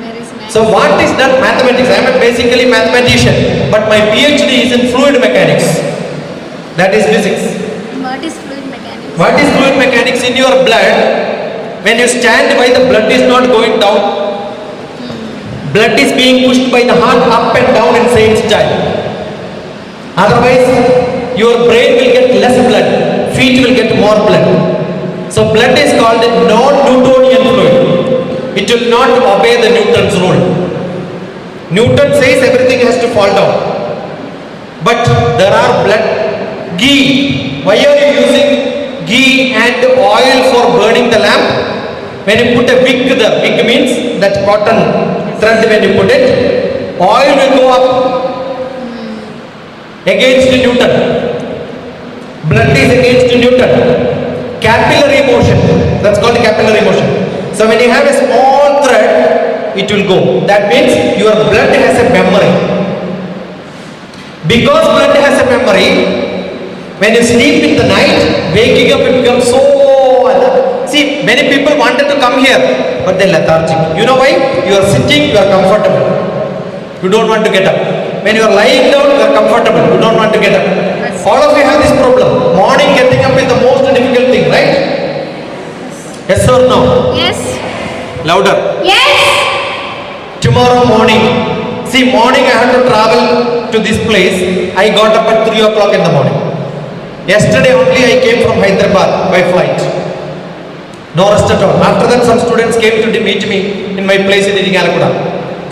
There is math. So what is done? Mathematics. I am a basically mathematician. But my PhD is in fluid mechanics. That is physics. What is fluid mechanics? What is fluid mechanics? In your blood, when you stand by, the blood is not going down. Blood is being pushed by the heart up and down in same style. Otherwise, your brain will get less blood, feet will get more blood. So blood is called non-Newtonian fluid. It will not obey the Newton's rule. Newton says everything has to fall down. But there are blood. Ghee. Why are you using ghee and oil for burning the lamp? When you put a wick there, wick means that cotton thread, when you put it, oil will go up against Newton. Blood is against Newton. Capillary motion, that's called capillary motion. So when you have a small thread, it will go. That means your blood has a memory. Because blood has a memory, when you sleep in the night, waking up it becomes so... See, many people wanted to come here, but they're lethargic. You know why? You are sitting, you are comfortable. You don't want to get up. When you are lying down, you are comfortable. You don't want to get up. All of you have this problem. Morning getting up is the most difficult thing, right? Yes or no? Yes. Louder. Yes. Tomorrow morning. See, morning I had to travel to this place. I got up at 3 o'clock in the morning. Yesterday only I came from Hyderabad by flight. No rest at all. After that some students came to meet me in my place in Irigalakuda.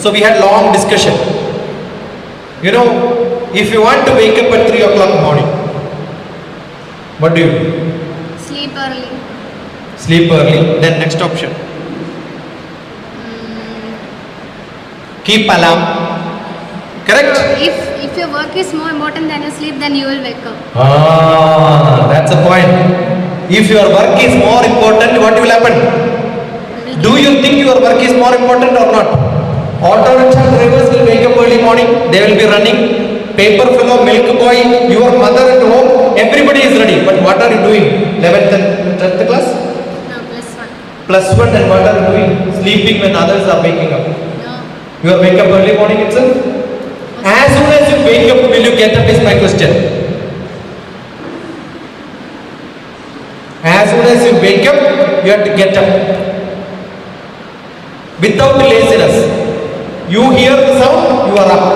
So we had long discussion. You know, if you want to wake up at 3 o'clock morning, what do you do? Sleep early. Sleep early. Then next option. Keep alarm. Correct? If your work is more important than your sleep, then you will wake up. That's the point. If your work is more important, what will happen? Do you think your work is more important or not? Auto rickshaw drivers will wake up early morning. They will be running. Paper fellow, milk boy, your mother at home, everybody is ready. But what are you doing? 11th and 10th class? No, +1. +1, and what are you doing? Sleeping when others are waking up. No. You are wake up early morning itself? As soon as you wake up, will you get up is my question. As soon as you wake up, you have to get up. Without laziness. You hear the sound, you are up.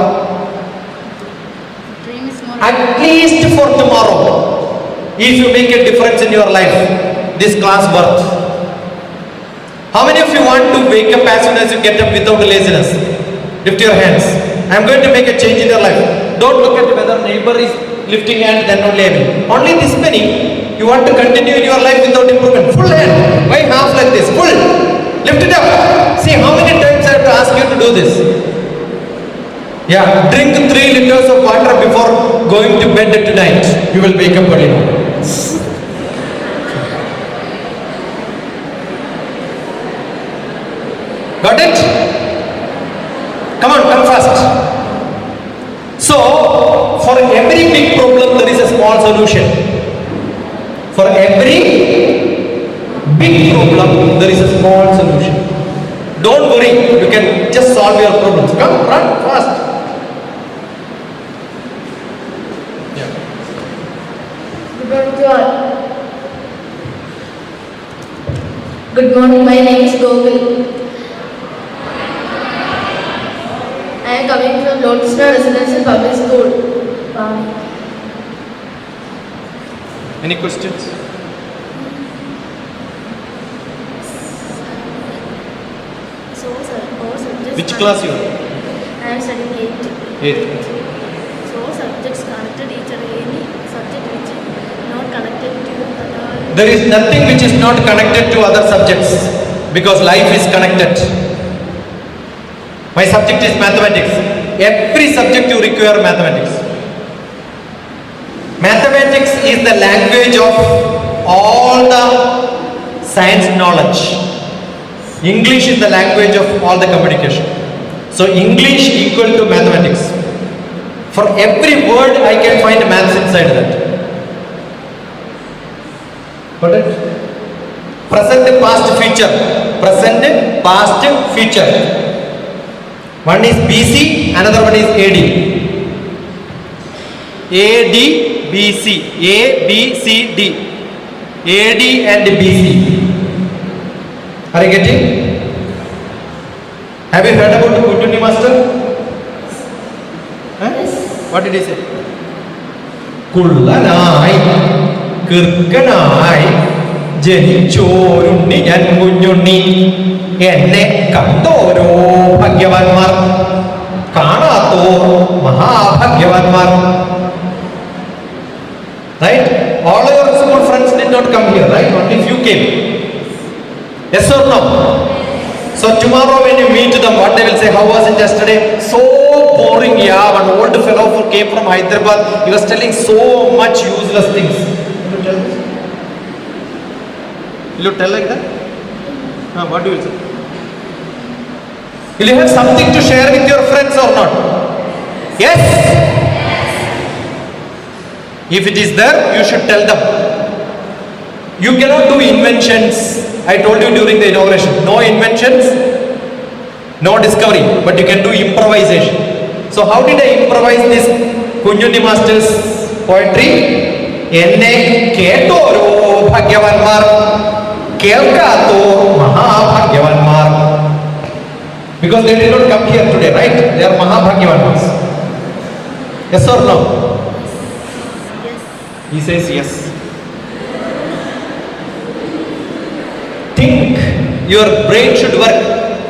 Dream is more. At least for tomorrow. If you make a difference in your life, this class worth. How many of you want to wake up as soon as you get up without laziness? Lift your hands. I am going to make a change in your life. Don't look at whether neighbor is lifting hand, then only I will. Only this many. You want to continue in your life without improvement. Full hand. Why half like this? Full. Lift it up. See how many times I have to ask you to do this. Yeah. Drink 3 liters of water before going to bed tonight. You will wake up early. For every big problem, there is a small solution. For every big problem, there is a small solution. Don't worry, you can just solve your problems. Come, run fast. Good morning to all. Good morning, my name is Gokul. I am coming from Lodestar Residential Public School. Any questions? Which class you are? I am studying 8th. 8th. So subjects connected each other. Any subject which is not connected to other. There is nothing which is not connected to other subjects because life is connected. My subject is mathematics. Every subject you require mathematics. Mathematics is the language of all the science knowledge. English is the language of all the communication. So English equal to mathematics. For every word I can find maths inside that. Got it? Present, past, future. Present, past, future. One is BC, another one is AD. AD, BC. A, B, C, D. AD and BC. Are you getting? Have you heard about the Kunjuni master? Huh? Yes. What did he say? Kullanai, Kirkanai, ജനിച്ചോരുണ്ണി ഞാൻ കുഞ്ഞുണ്ണി എന്നെ കണ്ടോരോ ഭാഗ്യവാന്മാർ കാണാത്തോർ മഹാഭാഗ്യവാന്മാർ. Right? All your school friends did not come here, right? Only few came. Yes or no? So tomorrow when you meet them, what they will say? How was it yesterday? So boring, yeah. One old fellow who came from Hyderabad, he was telling so much useless things. Will you tell this? Will you tell like that? What do you say? Will you have something to share with your friends or not? Yes? If it is there, you should tell them. You cannot do inventions. I told you during the inauguration, no inventions, no discovery, but you can do improvisation. So how did I improvise this Kunjuni master's poetry? Enne ketoro bhagyavanmar, kelkato mahabhagyavanmar. Because they did not come here today, right? They are mahabhagyavanmars. Yes or no? Yes. He says yes. Think, your brain should work.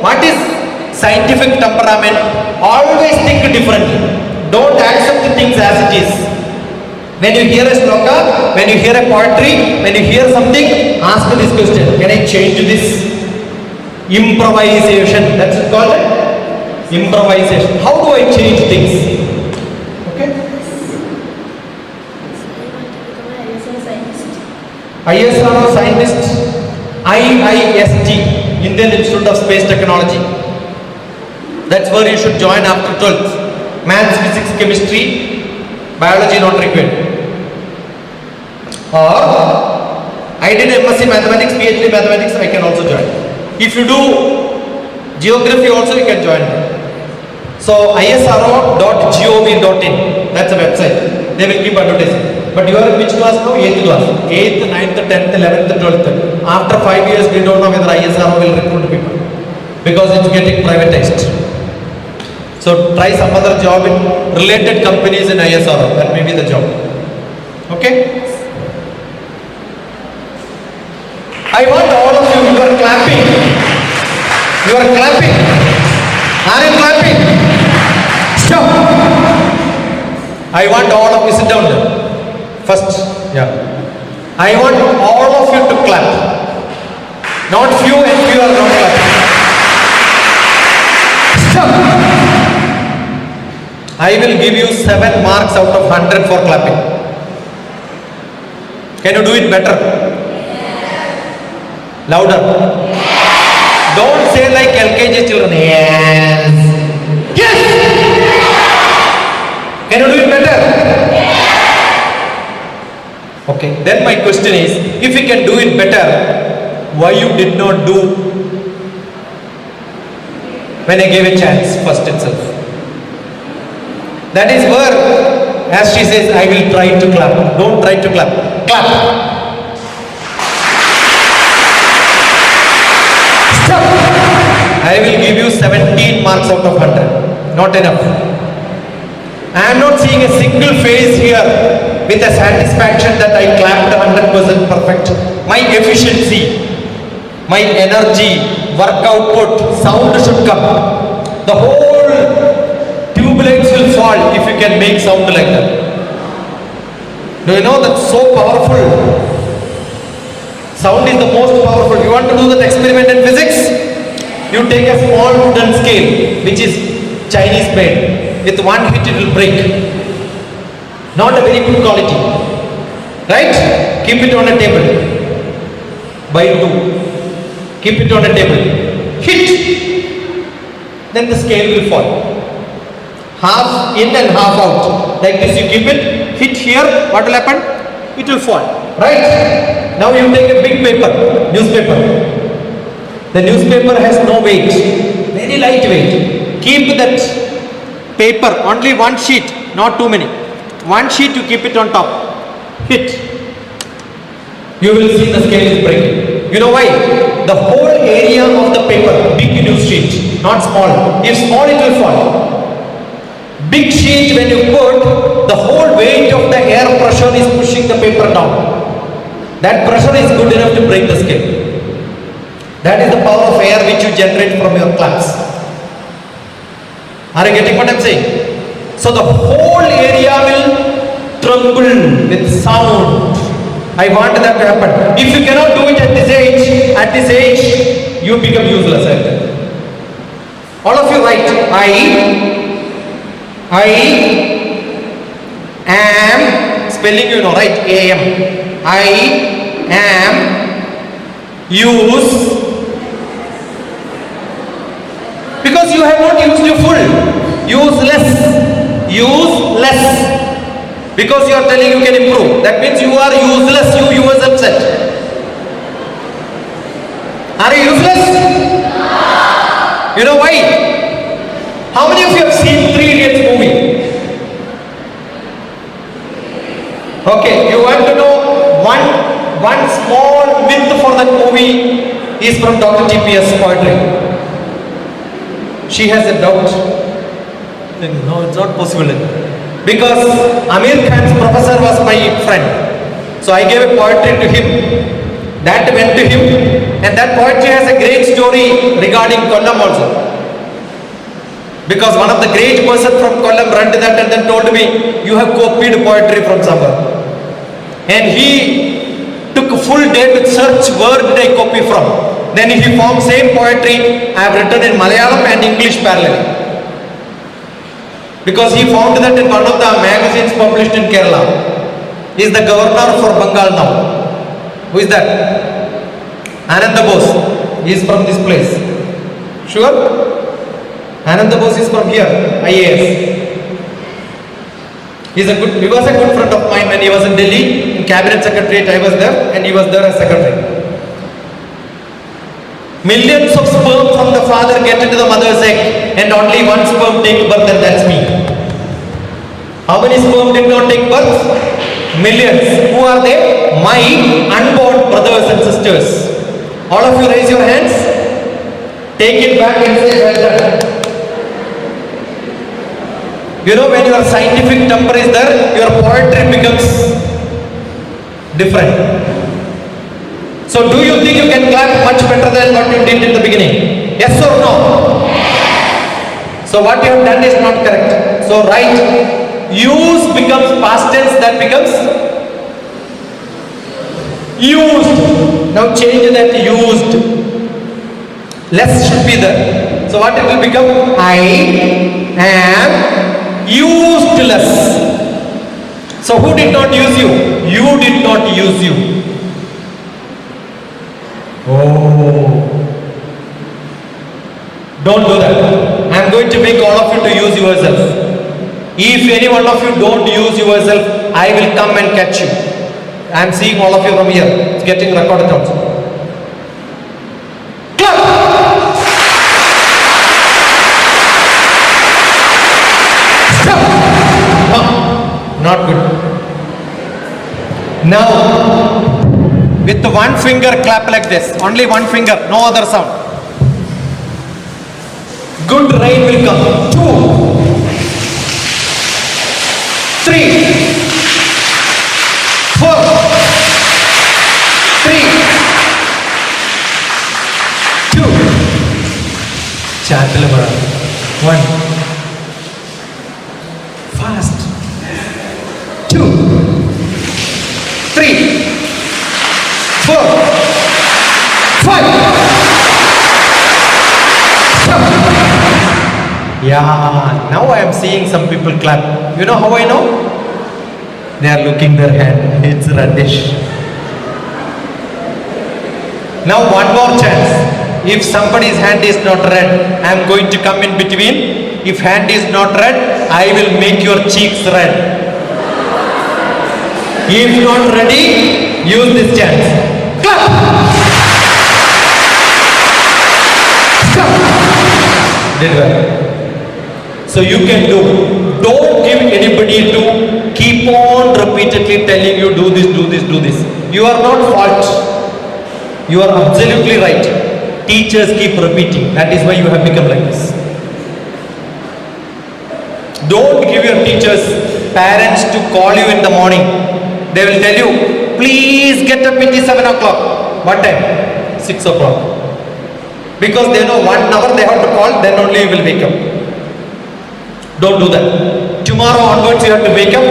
What is scientific temperament? Always think differently. Don't accept things as it is. When you hear a sloka, when you hear a poetry, when you hear something, ask this question: can I change this? Improvisation. That's called improvisation. How do I change things? Okay. I want to become an ISR scientist. ISRO scientist, IIST, Indian Institute of Space Technology. That's where you should join after 12th. Maths, physics, chemistry, biology not required. Or I did MSc Mathematics, PhD Mathematics, I can also join. If you do geography also, you can join. So isro.gov.in, that's a website. They will keep advertising. But you are in which class now? 8th class. 8th, 9th, 10th, 11th, 12th. After 5 years, we don't know whether ISRO will recruit people. Because it's getting privatized. So try some other job in related companies in ISRO. That may be the job. Okay? I want all of you, you are clapping. You are clapping. Are you clapping? Stop. I want all of you, sit down there. First, yeah. I want all of you to clap. Not few and few are not clapping. Stop. I will give you 7 marks out of 100 for clapping. Can you do it better? Louder. Don't say like LKG children. Yes. Yes. Can you do it better? Okay, then my question is, if you can do it better, why you did not do when I gave a chance first itself? That is where, as she says, I will try to clap. Don't try to clap. Clap. I will give you 17 marks out of 100. Not enough. I am not seeing a single face here with a satisfaction that I clapped 100% perfect. My efficiency, my energy, work output, sound should come. The whole tube lights will fall if you can make sound like that. Do you know that's so powerful? Sound is the most powerful. You want to do that experiment in physics? You take a small wooden scale which is Chinese made. With one hit it will break. Not a very good quality. Right? Keep it on a table. By 2. Keep it on a table. Hit. Then the scale will fall. Half in and half out. Like this you keep it. Hit here. What will happen? It will fall. Right? Now you take a big paper. Newspaper. The newspaper has no weight, very light weight. Keep that paper, only one sheet, not too many. One sheet you keep it on top. Hit. You will see the scale is breaking. You know why? The whole area of the paper, big news sheet, not small. If small it will fall. Big sheet when you put, the whole weight of the air pressure is pushing the paper down. That pressure is good enough to break the scale. That is the power of air which you generate from your claps. Are you getting what I am saying? So the whole area will tremble with sound. I want that to happen. If you cannot do it at this age, you become useless. All of you write, I am, spelling you know, right? A-M. I am use. Because you have not used your full. Useless. Useless. Because you are telling you can improve. That means you are useless. You yourself said. Are you useless? You know why? How many of you have seen 3 Idiots movie? Okay, you want to know one small myth for that movie is from Dr. T.P.S. poetry. She has a doubt. No, it's not possible. Because Amir Khan's professor was my friend. So I gave a poetry to him. That went to him. And that poetry has a great story regarding Kollam also. Because one of the great person from Kollam read that and then told me, you have copied poetry from somewhere. And he took a full day to search where did I copy from. Then he formed same poetry I have written in Malayalam and English parallel. Because he found that in one of the magazines published in Kerala. He is the governor for Bengal now. Who is that? Ananda Bose. He is from this place. Sure? Ananda Bose is from here, IAS. He was a good friend of mine when he was in Delhi. In cabinet secretariat I was there and he was there as secretary. Millions of sperm from the father get into the mother's egg and only one sperm take birth and that's me. How many sperm did not take birth? Millions. Who are they? My unborn brothers and sisters. All of you raise your hands. Take it back and say well done. You know when your scientific temper is there, your poetry becomes different. So do you think you can clap much better than what you did in the beginning? Yes or no? Yes. So what you have done is not correct. So write, use becomes past tense, that becomes used. Now change that used. Less should be there. So what it will become? I am useless. So who did not use you? You did not use you. Oh. Don't do that. I am going to make all of you to use yourself. If any one of you don't use yourself, I will come and catch you. I am seeing all of you from here. It's getting recorded also. Clap. Stop. Not good. Now, with one finger clap like this. Only one finger, no other sound. Good rain will come. 2, 3, 4, 3, 2. Chantal 1. Fast. 2, 3, 4, 5. Stop. Yeah, now I am seeing some people clap. You know how I know? They are looking their hand. It's reddish. Now one more chance. If somebody's hand is not red, I am going to come in between. If hand is not red, I will make your cheeks red. If not ready, use this chance. Clap! Stop! Did well. So you can do. Don't give anybody to keep on repeatedly telling you do this, do this, do this. You are not fault. You are absolutely right. Teachers keep repeating. That is why you have become like this. Don't give your teachers, parents to call you in the morning. They will tell you, please get up at 7 o'clock. What time? 6 o'clock. Because they know 1 hour they have to call, then only you will wake up. Don't do that. Tomorrow onwards you have to wake up.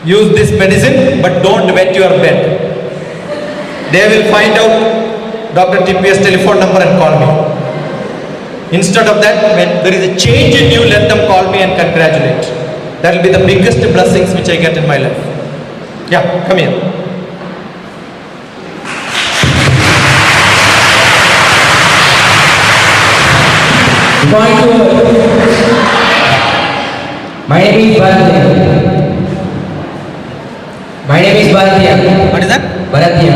Use this medicine, but don't wet your bed. They will find out Dr. TP's telephone number and call me. Instead of that, when there is a change in you, let them call me and congratulate. That will be the biggest blessings which I get in my life. Yeah, come here. Point to my name is Bharatya. My name is Bharatya. What is that? Bharatya.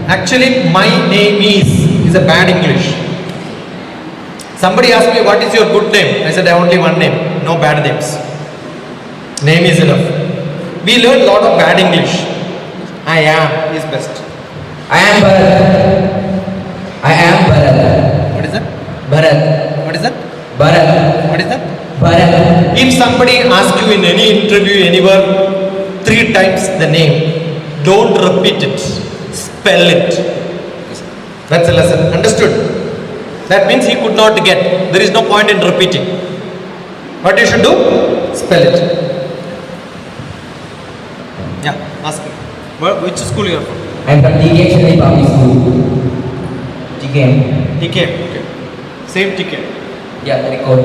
Actually, my name is a bad English. Somebody asked me, what is your good name? I said, I have only one name. No bad names. Name is enough. We learn lot of bad English. I am is best. I am Bharat. I am Bharat. What is that? Bharat. What is that? Bharat. What is that? Bharat. If somebody asks you in any interview anywhere 3 times the name, don't repeat it. Spell it. That's a lesson. Understood? That means he could not get. There is no point in repeating. What you should do? Spell it. Yeah, ask me. Which school you are from? I am from TKM Chennai Public School. TKM. TKM. Okay. Same TKM. Yeah, the record.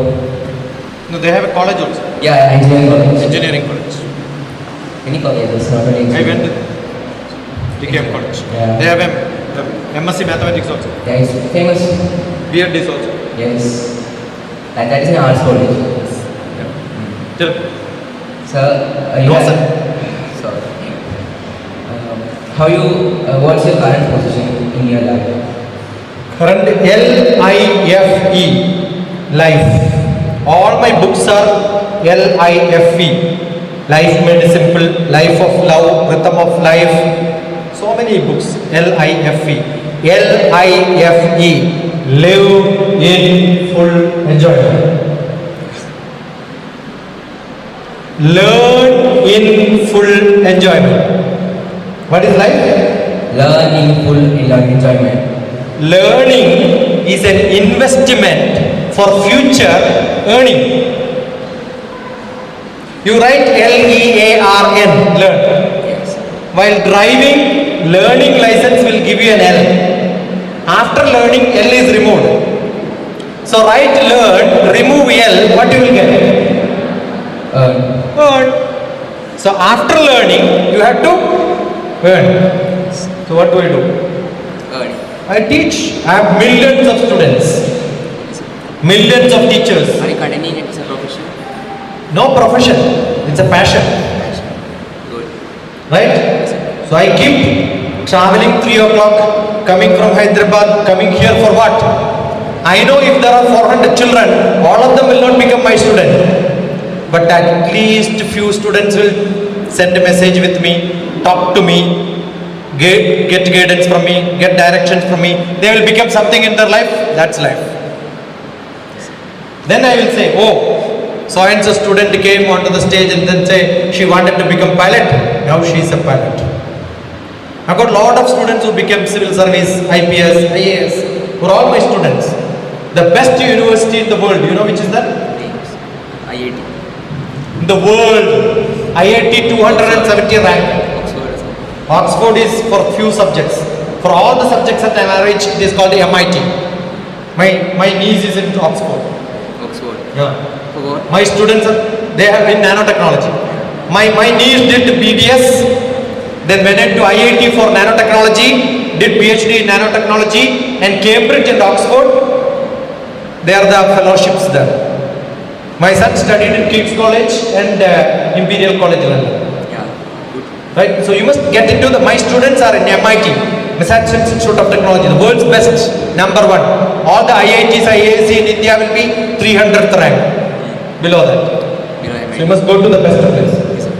No, they have a college also. Yeah, engineering college. Engineering college. Any college, it's not an I engineering. went to TKM college. Yeah. They have MSc Mathematics also. Yeah, it's famous. B.Ed is also. Yes. And that is an arts college. Tell me. Sir, you No, have- sir. Sorry. How you, what's your current position in your life? Current L-I-F-E, life. All my books are L-I-F-E. Life Made Simple, Life of Love, Rhythm of Life. So many books. L-I-F-E. L-I-F-E. Live in full enjoyment. Learn in full enjoyment. What is life? Learn in full enjoyment. Learning is an investment for future earning. You write L-E-A-R-N, learn. Yes. While driving, learning license will give you an L. After learning, L is removed. So write learn, remove L, what you will get? Earn. Earn. So after learning, you have to earn. So what do I do? Earn. I teach. I have millions of students. Millions of teachers. Are you continuing it as a profession? No profession. It's a passion. Good. Right? So I keep traveling 3 o'clock, coming from Hyderabad, coming here for what? I know if there are 400 children, all of them will not become my student. But at least few students will send a message with me, talk to me, get guidance from me, get directions from me. They will become something in their life. That's life. Then I will say, oh, so and so student came onto the stage and then say she wanted to become pilot. Now she is a pilot. I've got a lot of students who became civil service, IPS, IAS, who are all my students. The best university in the world, you know which is that? IIT. In the world, IIT 270 rank. Oxford is for few subjects. For all the subjects at an average, it is called MIT. My niece is in Oxford. Oxford. Yeah. For what? My students, they have been nanotechnology. My niece did BDS, then went into IIT for nanotechnology, did PhD in nanotechnology, and Cambridge and Oxford, they are the fellowships there. My son studied in King's College and Imperial College London. Yeah. Good. Right? So you must get into my students are in MIT, Massachusetts Institute of Technology, the world's best, number 1. All the IITs, IAC in India will be 300th rank, below that. So you must go to the best place.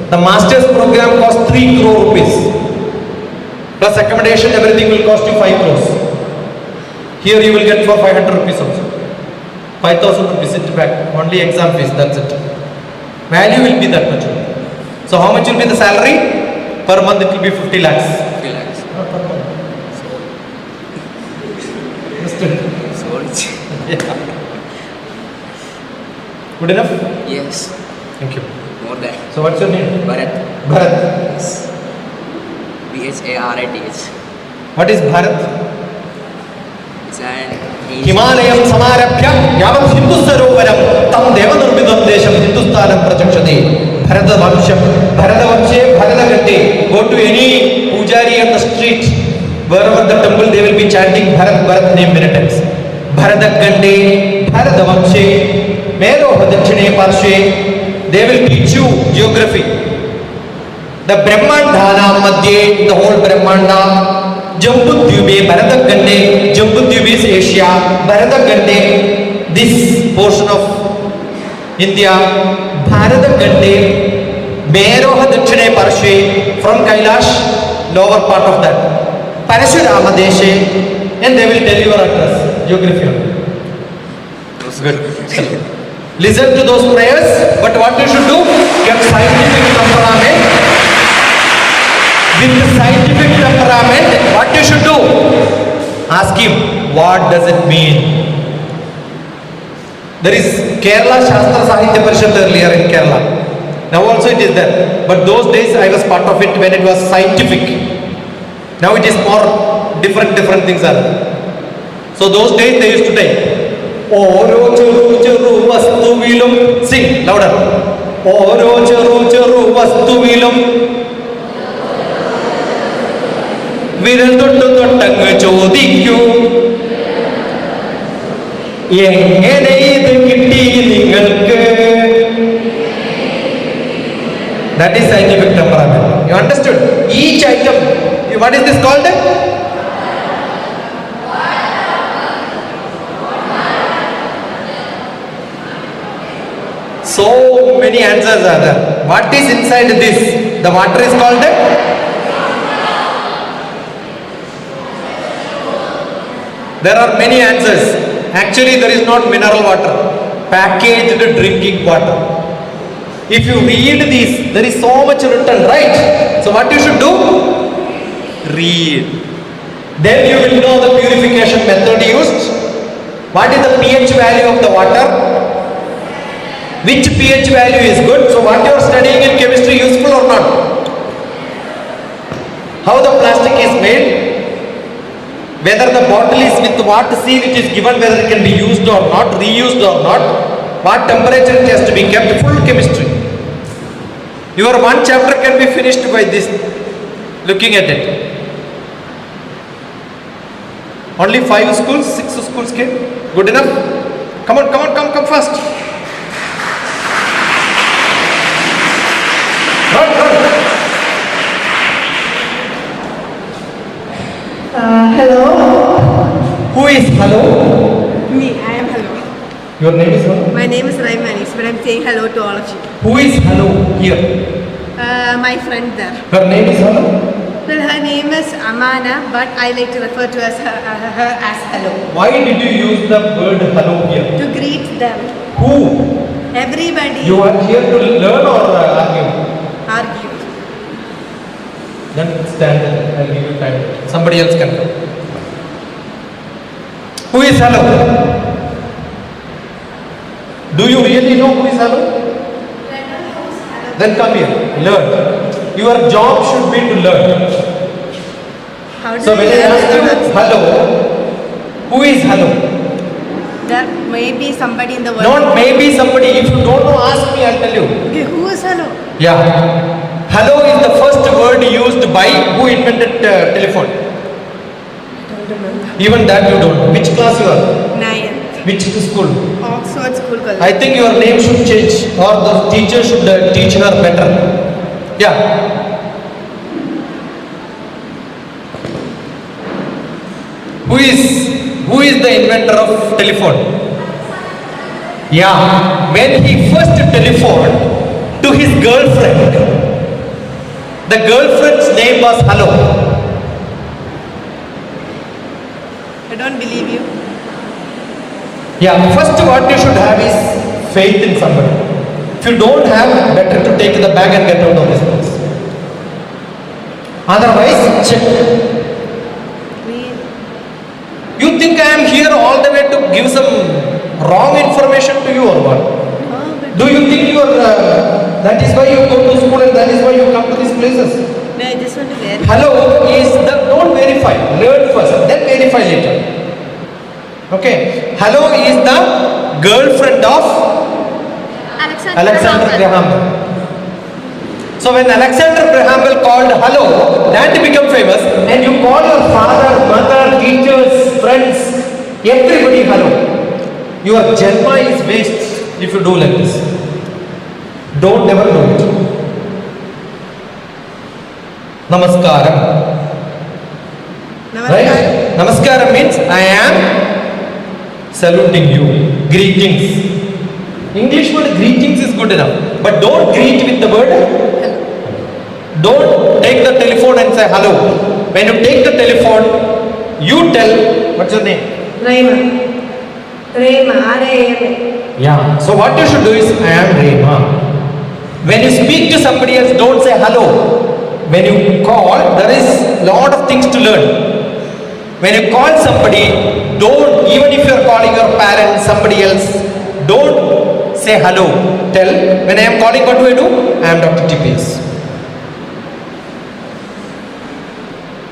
The master's program costs 3 crore rupees. Plus accommodation, everything will cost you 5 crores. Here you will get for 500 rupees also. 5,000 rupees sit back, only exam fees, that's it. Value will be that much. So how much will be the salary? Per month it will be 50 lakhs. 3 lakhs. Not per month. Understood? So rich. Good enough? Yes. Thank you. More than. So what's your name? Bharat. Bharat. Yes. BHARATH. What is Bharat? It's an हिमालयं समारभ्य यावत् हिंदु सरोवरं तं देवनिर्मितं देशं हिंदुस्तानं प्रचक्षते भरतवंशे भरतगड्डे. Go to any pujari on the street, wherever the temple, they will be chanting Bharat name many times. Bharatagande, Bharatavamshe, Meroha Dakshine Parshve. They will teach you geography. The Brahmandana Madhye, the whole Brahmanda. Jambudvip, Bharatagande, Jambudvip is Asia, Bharatagande, this portion of India, Bharatagande, Meroha Dakshine Parshve, from Kailash, lower part of that, Parashurama Deshe, and they will tell you your address, geography. Good. Listen to those prayers, but what you should do? Get scientific temperament. With the scientific temperament, what you should do? Ask him, what does it mean? There is Kerala Shastra Sahitya Parishad earlier in Kerala. Now also it is there. But those days I was part of it when it was scientific. Now it is more different things are there. So those days they used to take Oro cheru vastuvilum. Sing louder. Oro cheru vastuvilum. വിരൽ തൊട്ടു തൊട്ടങ്ങ് ചോദിക്കൂ എങ്ങനെ ഇത് കിട്ടി നിങ്ങൾക്ക്. That is scientific temperament. You understood? Each item, what is this called? So many answers are there. What is inside this? The water is called? There are many answers. Actually, there is not mineral water. Packaged drinking water. If you read these, there is so much written, right? So what you should do? Read. Then you will know the purification method used. What is the pH value of the water? Which pH value is good? So what you are studying in chemistry useful or not? How the plastic is made? Whether the bottle is with what seal it is given, whether it can be used or not, reused or not, what temperature it has to be kept, full chemistry. Your one chapter can be finished by this, looking at it. Only 5 schools, 6 schools came. Good enough? Come fast. Run. hello? Me, I am hello. Your name is what? My name is Raimanis, but I'm saying hello to all of you. Who is hello here? My friend there. Her name is hello? Well, her name is Amana, but I like to refer to her as hello. Why did you use the word hello here? To greet them. Who? Everybody You are here to learn or argue? argue. Then stand there. I'll give you time. Somebody else can come. Who is hello? Do you really know who is hello? Then come here. Learn. Your job should be to learn. How do So you when I ask you learn? hello, who is hello? There may be somebody in the world. Not maybe somebody. If you don't know, ask me. I'll tell you. Okay, who is hello? Yeah. Hello is the first word used by who invented telephone. Don't remember. Even that you don't know. Which class you are? 9th. Which school? Oxford School College. I think your name should change or the teacher should teach her better. Yeah. Who is the inventor of telephone? Yeah. When he first telephoned to his girlfriend, the girlfriend's name was hello. I don't believe you. Yeah, first what you should have is faith in somebody. If you don't have, better to take the bag and get out of this place. Otherwise, check. We- You think I am here all the way to give some wrong information to you or what? Oh, but Do you think you are, that is why you go to school and that is why you come to these places? no, I just want to verify. Hello is the, don't verify, learn first, then verify later. Okay, hello is the girlfriend of Alexander Graham Bell. So when Alexander Graham Bell called hello, that became famous, and you call your father, mother, teachers, friends, everybody hello. Your janma is waste if you do like this. Don't ever do it. Namaskaram. Right? Namaskaram means I am saluting you. Greetings. English word greetings is good enough. But don't greet with the word hello. Don't take the telephone and say hello. When you take the telephone, you tell, what's your name? Raima. Raima. R-A-M-A. Yeah. So what you should do is, I am Rema. When you speak to somebody else, don't say hello. When you call, there is lot of things to learn. When you call somebody, don't, even if you are calling your parents, somebody else, don't say hello. Tell, when I am calling, what do? I am Dr. TPS.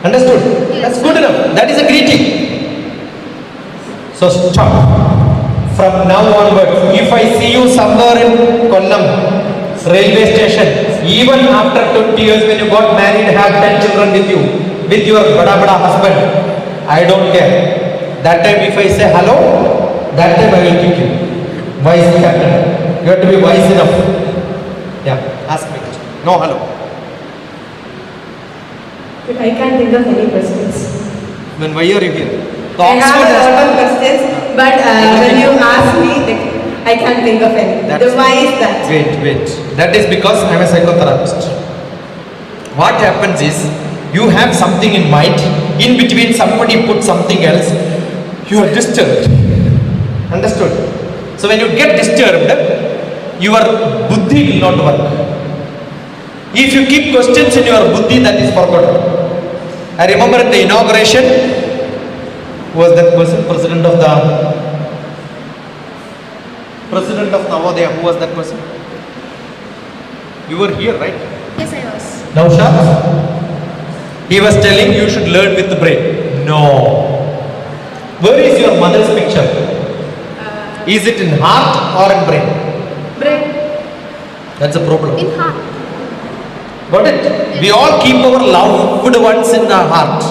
Understood? That's good enough. That is a greeting. So stop. From now onwards, if I see you somewhere in Kollam, railway station, even after 20 years when you got married, have 10 children with you, with your bada husband, I don't care. That time if I say hello, that time I will kick you. Wise captain. You have to be wise enough. Yeah, ask me. No hello. But I can't think of any questions. Then why are you here? The I have Oxford a has- lot of questions, but when you ask me, like, I can't think of any. That's- Why is that? Wait. That is because I am a psychotherapist. What happens is, you have something in mind, in between somebody put something else, you are disturbed. Understood? So when you get disturbed, your buddhi will not work. If you keep questions in your buddhi, that is forgotten. I remember at the inauguration, who was that person? President of Navodaya, who was that person? You were here, right? Yes, I was. Naushad? He was telling you should learn with the brain. No. Where is your mother's picture? Is it in heart or in brain? Brain. That's a problem. In heart. Got it? We all keep our loved ones in our heart.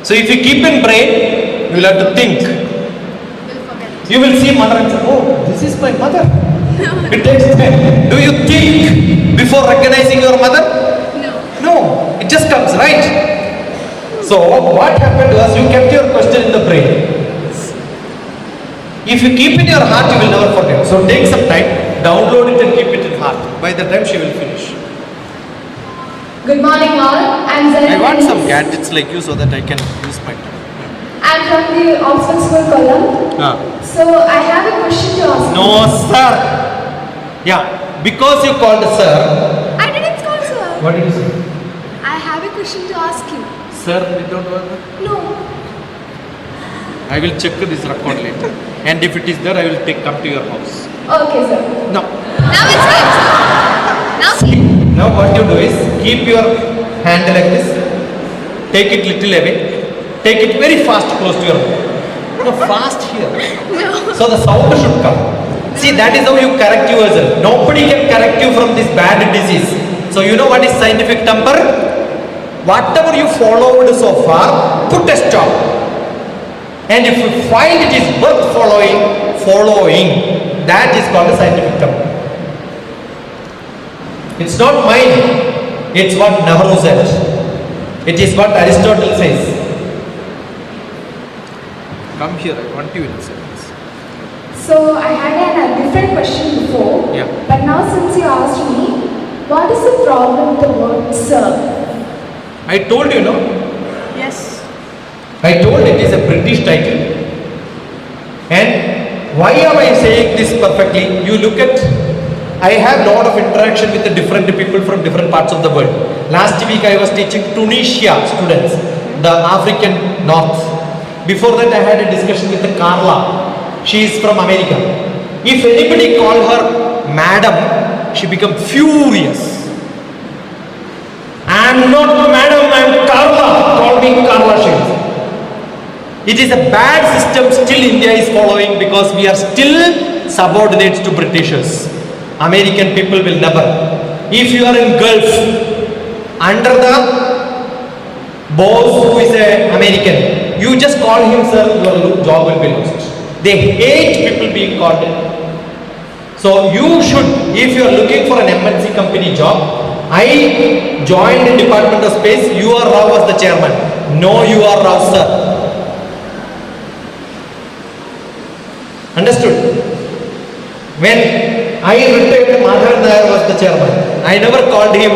So if you keep in brain, you will have to think. Will forget. You will see mother and say, oh, this is my mother. It takes time. Do you think before recognizing your mother? No. No, it just comes, right? So what happened was you kept your question in the brain. If you keep in your heart, you will never forget. So take some time, download it and keep it in heart. By the time she will finish. Good morning all. I'm Zainab. I want some Anis. gadgets like you so that I can use my time. I'm from the Oxford School, Kollam. So I have a question to ask. No, sir. Yeah, because you called sir. I didn't call sir. What did you say? I have a question to ask you. Sir, we don't want that. No. I will check this record later. And if it is there, I will come to your house. Okay, sir. No. Now it's time, sir. Now see. Now what you do is keep your hand like this. Take it little away. Take it very fast close to your mouth. No, fast here. No. So the sound should come. See, that is how you correct yourself. Nobody can correct you from this bad disease. So you know what is scientific temper? Whatever you followed so far, put a stop. And if you find it is worth following, that is called a scientific temper. It's not mine. It's what Nehru said. It is what Aristotle says. Come here, I want you in a second. So I had a different question before. Yeah. But now since you asked me, what is the problem with the word sir? I told you, no? Yes. I told it is a British title. And why am I saying this perfectly? You look at, I have lot of interaction with the different people from different parts of the world. Last week I was teaching Tunisia students, the African North. Before that I had a discussion with the Carla. She is from America. If anybody called her madam, she become furious. I am not madam, I am Carla. Call me Carla, she will say. It is a bad system still India is following because we are still subordinates to Britishers. American people will never. If you are in Gulf, under the boss who is an American, you just call him sir, your job will be lost. They hate people being called in. So you should, if you are looking for an MNC company job, I joined in Department of Space, you are Rao as the chairman. No, you are Rao sir. Understood? When I retired, Madhavan Nair was the chairman. I never called him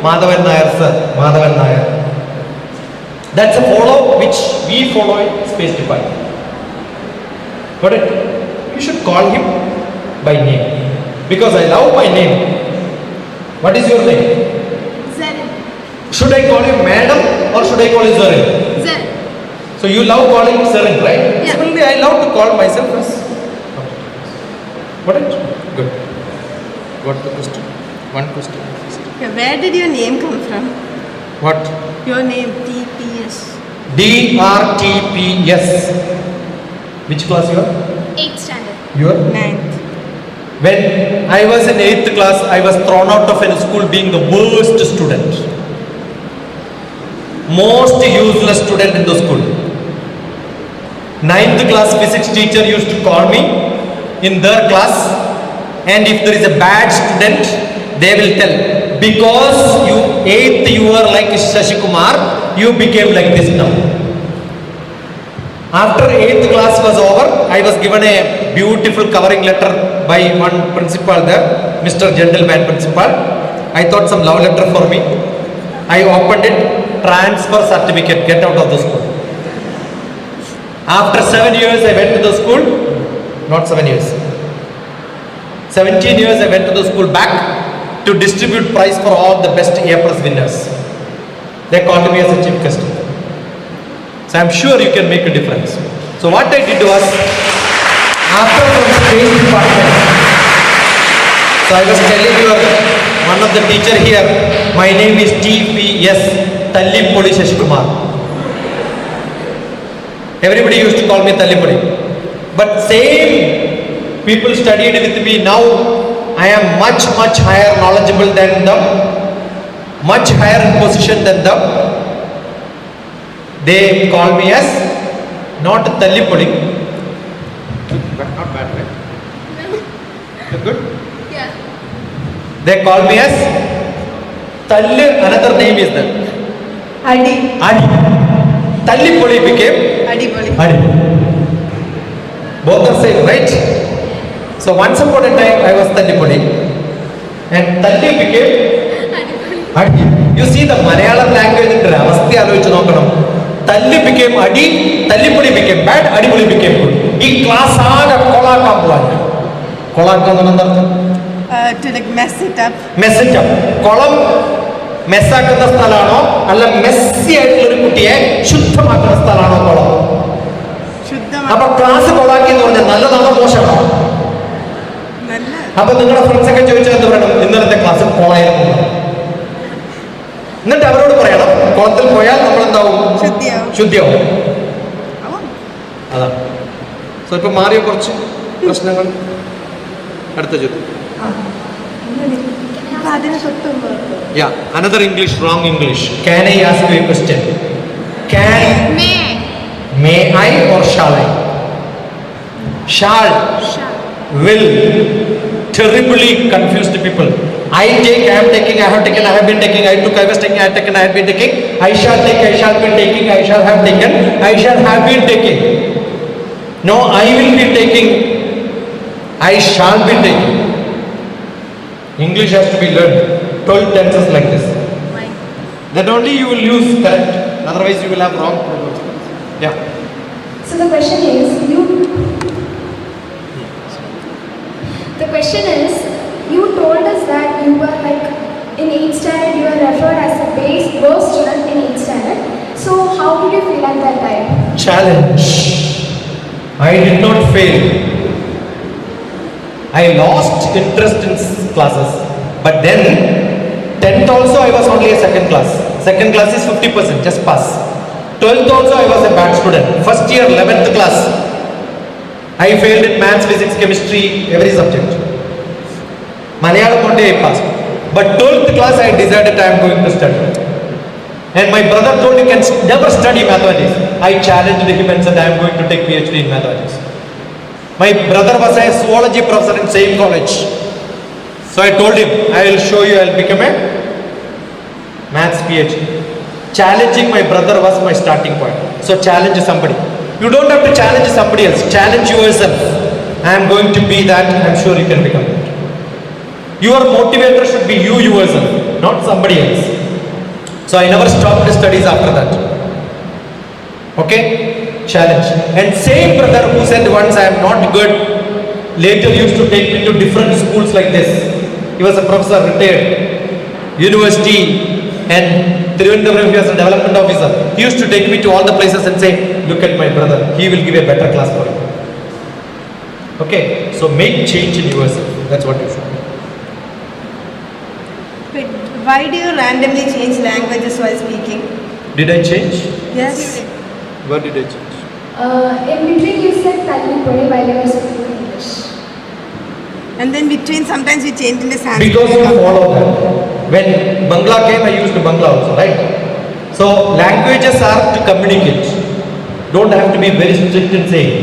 Madhavan Nair sir, Madhavan Nair. That's a follow which we follow in Space Department. Got it? You should call him by name. Because I love my name. What is your name? Zen. Should I call him madam or should I call him Zarin? Zen. So you love calling Zarin, right? Yeah. Similarly, I love to call myself as. Got it? Good. Got the question? One question. Yeah, where did your name come from? What? Your name, TPS. DRTPS. Which class you are? 8th standard. You are? 9th. When I was in 8th class, I was thrown out of a school being the worst student. Most useless student in the school. 9th class physics teacher used to call me in their class, and if there is a bad student, they will tell, because you 8th you were like Shashi Kumar, you became like this now. After 8th class was over, I was given a beautiful covering letter by one principal there, Mr. Gentleman principal. I thought some love letter for me. I opened it, transfer certificate, get out of the school. After 7 years I went to the school, not 7 years. 17 years I went to the school back to distribute prize for all the best A+ winners. They called me as a chief guest. So I'm sure you can make a difference. So what I did was, after from Space Department, so I was telling you, one of the teacher here, my name is TPS, Tallimpudi Shashikumar. Everybody used to call me Tallimpudi. But same people studied with me now. I am much higher knowledgeable than them, much higher in position than them. They call me as not Tallimpudi. But not bad, right? Good? Yeah. They call me as Talli. Another name is there. Adi. Adi. Tallipoli became Adipoli. Adipoli. Both are same, right? So once upon a time I was Tallipoli and Talli became Adi. You see the Malayalam language in Avasti alochichu nokkanam. Talli became Adi, Tallipoli became bad, Adipoli became good. Ee class aage kolakkan povanu. Kolakkan enna artham? To like mess it up. Mess it up. Kolam മെസ്സാക്കുന്ന സ്ഥലമാണോ അല്ല Messi ആയിട്ടുള്ള ഒരു കുട്ടിയെ ശുദ്ധമാക്കുന്ന സ്ഥലമാണോ കൊളം? അപ്പൊ class കൊളാക്കി എന്ന് പറഞ്ഞാൽ നല്ലതാണോ മോശമാണോ? അപ്പൊ നിങ്ങളുടെ ഫ്രണ്ട്സ് ഒക്കെ ചോദിച്ചാൽ എന്ത് പറയണം? ഇന്നലത്തെ ക്ലാസ് കൊളായിരുന്നു. എന്നിട്ട് അവരോട് പറയണം കുളത്തിൽ പോയാൽ നമ്മൾ എന്താവും? ശുദ്ധിയാവും. അതാണ്. സോ ഇപ്പൊ മാറിയ കുറച്ച് പ്രശ്നങ്ങൾ. അടുത്ത ചോദ്യം. Yeah, another English, wrong English. Can I ask you a question? May I or shall I? Shall. Will. Terribly confused people. I take, I am taking, I have taken, I have been taking, I took, I was taking, I have taken, I have been taking. I shall take, I shall be taking, I shall have taken, I shall have been taking. No, I will be taking, I shall be taking. English has to be learned. 12 tenses like this. Why? Then only you will use correct. Otherwise you will have wrong. Yeah. So the question is, you told us that you were like in 8th standard you were referred as a worst student in 8th standard. So how did you feel at that time? Challenge. I did not fail. I lost interest in classes. But then 10th also I was only a second class. Second class is 50%, just pass. 12th also I was a bad student. First year, 11th class, I failed in maths, physics, chemistry, every subject. Malayalam only I passed. But 12th class I decided I am going to study. And my brother told you can never study mathematics. I challenged him and said I am going to take PhD in mathematics. My brother was a zoology professor in same college. So I told him, I will show you, I will become a maths PhD. Challenging my brother was my starting point. So challenge somebody. You don't have to challenge somebody else. Challenge yourself. I am going to be that. I am sure you can become that. Your motivator should be you yourself, not somebody else. So I never stopped the studies after that. Okay? Challenge. And same brother who said once I am not good, later used to take me to different schools like this. He was a professor, retired, university, and Trivandrum he was a development officer. He used to take me to all the places and say, look at my brother, he will give a better class for you. Okay, so make change in yourself. That's what you should do. But why do you randomly change languages while speaking? Did I change? Yes. What did I change? In between you said Tallipoli while you were speaking English. And then between sometimes you change into Sanskrit. Because you follow that. When Bangla came, I used Bangla also, right? So languages are to communicate. Don't have to be very strict in saying.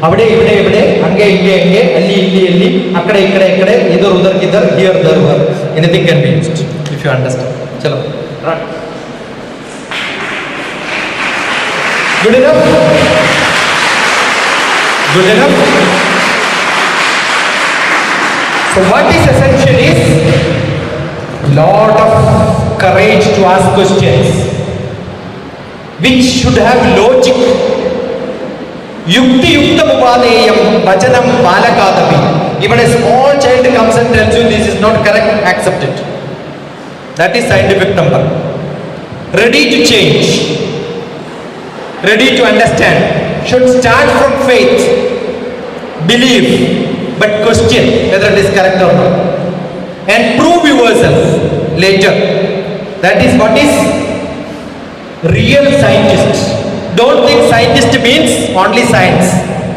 Avade, ivade, ivade, ange, inge, inge, alli, illi, illi, akkade, ikkade, ikkade, idhar, udhar, idhar, here, there, where. Anything can be used if you understand. Chalo. Right. Good enough? Good enough? So what is essential is lot of courage to ask questions which should have logic. Yukti yuktam upadeyam vajanam balakadapi. Even a small child comes and tells you this is not correct, accept it. That is scientific number. Ready to change, ready to understand. Should start from faith, believe, but question whether it is correct or not. And prove yourself later. That is what is real scientist. Don't think scientist means only science.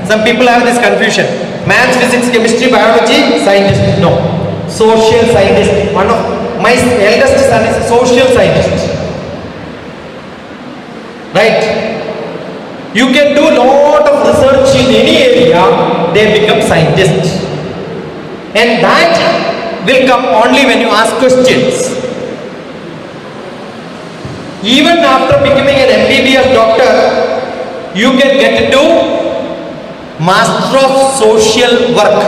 Some people have this confusion. Maths, physics, chemistry, biology, scientist. No. Social scientist. One of my eldest son is a social scientist. Right? You can do lot of research in any area, they become scientists. And that will come only when you ask questions. Even after becoming an MBBS doctor, you can get into Master of Social Work.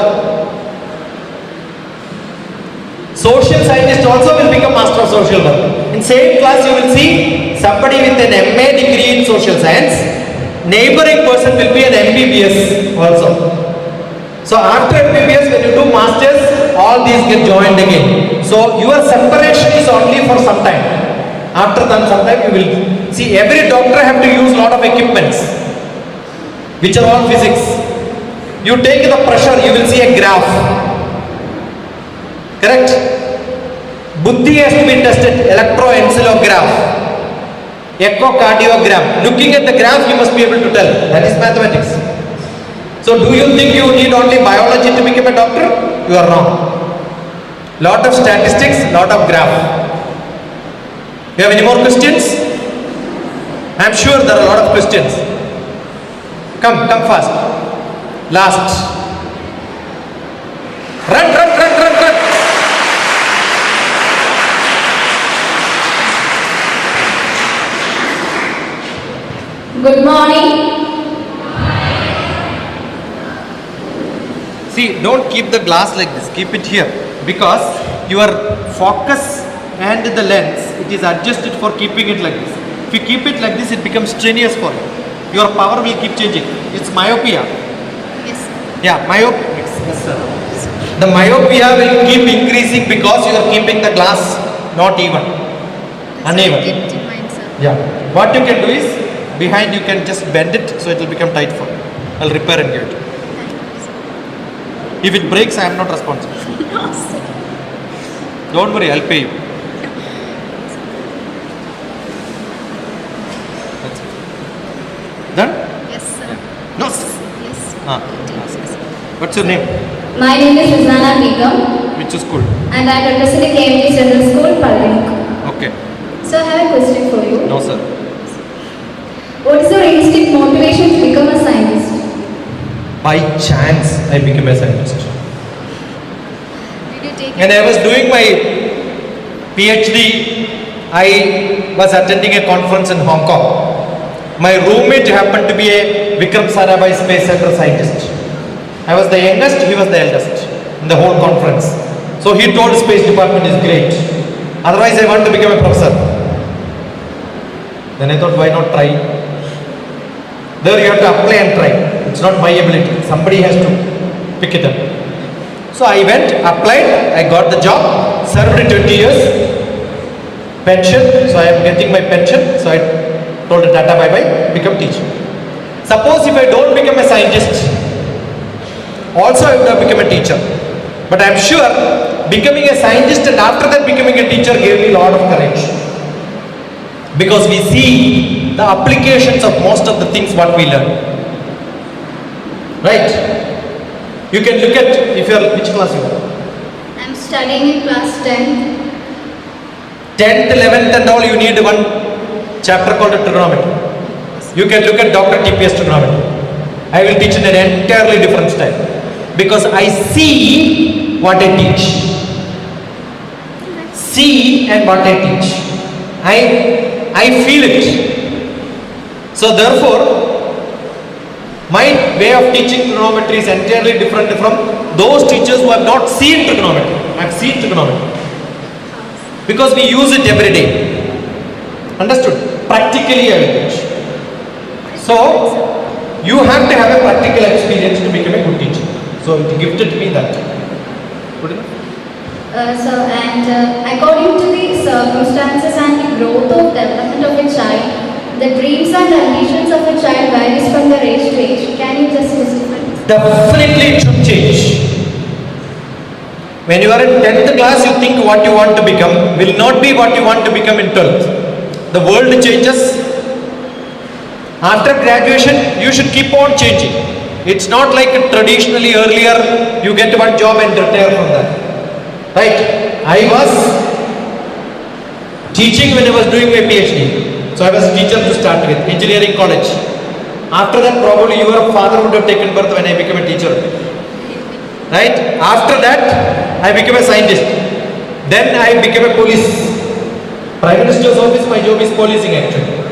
Social scientist also will become Master of Social Work. In same class you will see somebody with an MA degree in Social Science. Neighboring person will be an MBBS also. So after MBBS, when you do Masters, all these get joined again. So your separation is only for some time. After that some time you will see every doctor have to use lot of equipments which are all physics. You take the pressure, you will see a graph. Correct? Buddhi has to be tested, electroencephalograph, echocardiogram. Looking at the graph you must be able to tell. That is mathematics. So do you think you need only biology to become a doctor? You are wrong. Lot of statistics, lot of graph. You have any more questions? I am sure there are a lot of questions. Come fast. Last. Run. Good morning. See, don't keep the glass like this. Keep it here. Because your focus and the lens, it is adjusted for keeping it like this. If you keep it like this, it becomes strenuous for you. Your power will keep changing. It's myopia. Yes. Yeah, myopia. Yes, sir. The myopia will keep increasing because you are keeping the glass not even. Uneven. Dipped in mine, sir. Yeah. What you can do is, behind you can just bend it so it will become tight for you. I'll repair and give it. If it breaks, I am not responsible. No, sir. Don't worry, I'll pay you. That's it. Done? Yes, sir. No. Yes. Ah. Yes. What's your name? My name is Rizana Begum Which school? and I am representing KMT General School, Palvik. Okay. So I have a question for you. No, sir. What is your instinct motivation to become a scientist? By chance, I became a scientist. Did you take When I was doing my PhD, I was attending a conference in Hong Kong. My roommate happened to be a Vikram Sarabhai Space Center scientist. I was the youngest, he was the eldest in the whole conference. So he told Space Department is great. Otherwise, I want to become a professor. Then I thought, why not try? There you have to apply and try. It's not my ability. Somebody has to pick it up. So I went, applied, I got the job, served 20 years, pension, so I am getting my pension, so I told Tata bye-bye, become teacher. Suppose if I don't become a scientist, also I would have become a teacher. But I am sure becoming a scientist and after that becoming a teacher gave me a lot of courage. Because we see the applications of most of the things what we learn. Right? You can look at, if you are, which class you are? I am studying in class 10th. 10th, 11th and all, you need one chapter called trigonometry. You can look at Dr. TPS trigonometry. I will teach in an entirely different style. Because I see what I teach. See and what I teach. I feel it. So therefore, my way of teaching trigonometry is entirely different from those teachers who have not seen trigonometry. I have seen trigonometry. Because we use it every day. Understood? Practically I will teach. So, you have to have a practical experience to become a good teacher. So, it gifted me that. Good enough? According to the circumstances and the growth of development of a child, the dreams and ambitions of a child varies from the age to age. Can you just justify? Definitely it should change. When you are in 10th class, you think what you want to become will not be what you want to become in 12th. The world changes. After graduation, you should keep on changing. It's not like traditionally earlier, you get one job and retire from that. Right? I was teaching when I was doing my PhD. So I was a teacher to start with, engineering college. After that, probably your father would have taken birth when I became a teacher. Right? After that, I became a scientist. Then I became a police. Prime Minister's office, my job is policing actually.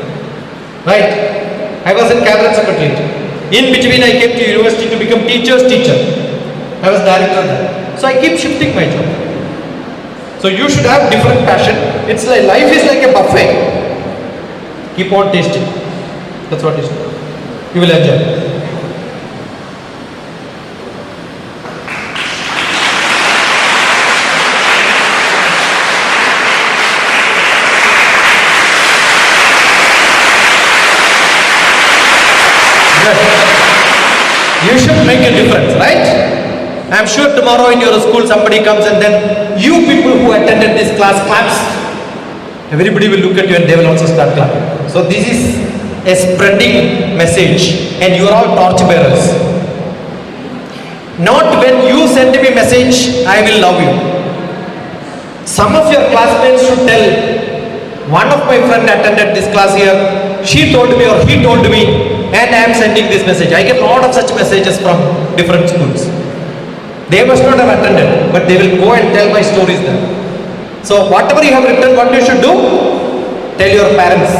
Right? I was in cabinet secretariat. In between I came to university to become teacher's teacher. I was director there. So I keep shifting my job. So you should have different passion. It's like life is like a buffet. Keep on tasting. That's what it is. You will enjoy. You should make a difference, right? I am sure tomorrow in your school somebody comes and then you people who attended this class claps. Everybody will look at you and they will also start clapping. So this is a spreading message and you are all torch bearers. Not when you send me a message, I will love you. Some of your classmates should tell, one of my friend attended this class here, she told me or he told me, and I am sending this message. I get a lot of such messages from different schools. They must not have attended, but they will go and tell my stories there. So whatever you have written, what you should do? Tell your parents.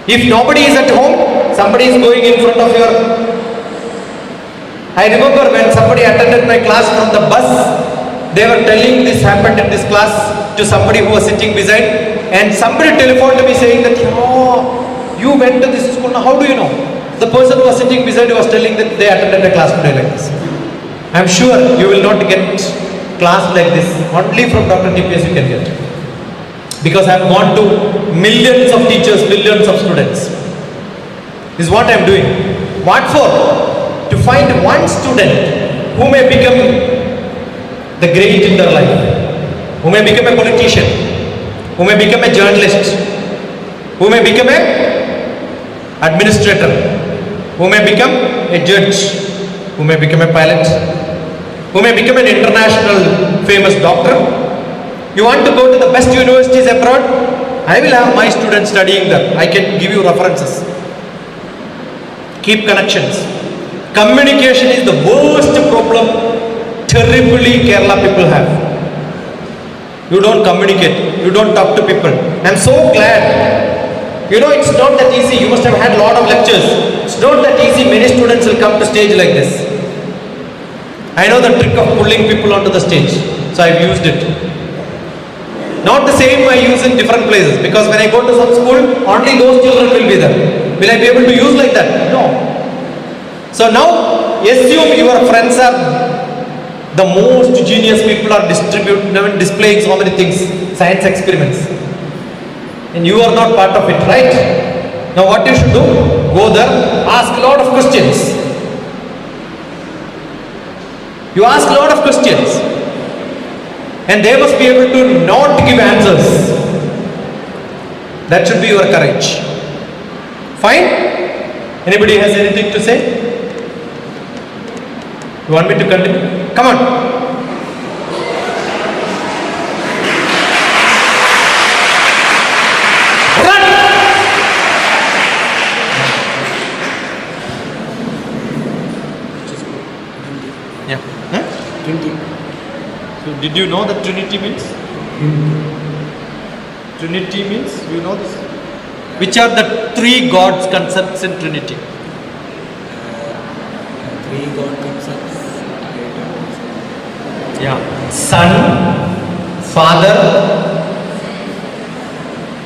If nobody is at home, somebody is going in front of your... I remember when somebody attended my class from the bus, they were telling this happened in this class to somebody who was sitting beside, and somebody telephoned to me saying that, oh, you went to this school, now how do you know? The person who was sitting beside you was telling that they attended a class today like this. I am sure you will not get class like this, only from Dr. TPS you can get. Because I have gone to millions of teachers, millions of students. This is what I am doing. What for? To find one student who may become the great in their life, who may become a politician, who may become a journalist, who may become a administrator, who may become a judge, who may become a pilot, who may become an international famous doctor. You want to go to the best universities abroad? I will have my students studying there. I can give you references. Keep connections. Communication is the worst problem terribly Kerala people have. You don't communicate. You don't talk to people. I am so glad. You know, it's not that easy. You must have had a lot of lectures. It's not that easy. Many students will come to stage like this. I know the trick of pulling people onto the stage. So I've used it. Not the same I use in different places. Because when I go to some school, only those children will be there. Will I be able to use like that? No. So now, assume your friends are the most genius people are displaying so many things, science experiments. And you are not part of it, right? Now what you should do? Go there, ask a lot of questions. You ask a lot of questions. And they must be able to not give answers. That should be your courage. Fine? Anybody has anything to say? You want me to continue? Come on. Yeah. Huh? Trinity. So did you know that Trinity means? Trinity means, you know this? Which are the three gods concepts in Trinity? Three God concepts. Yeah. Son, Father,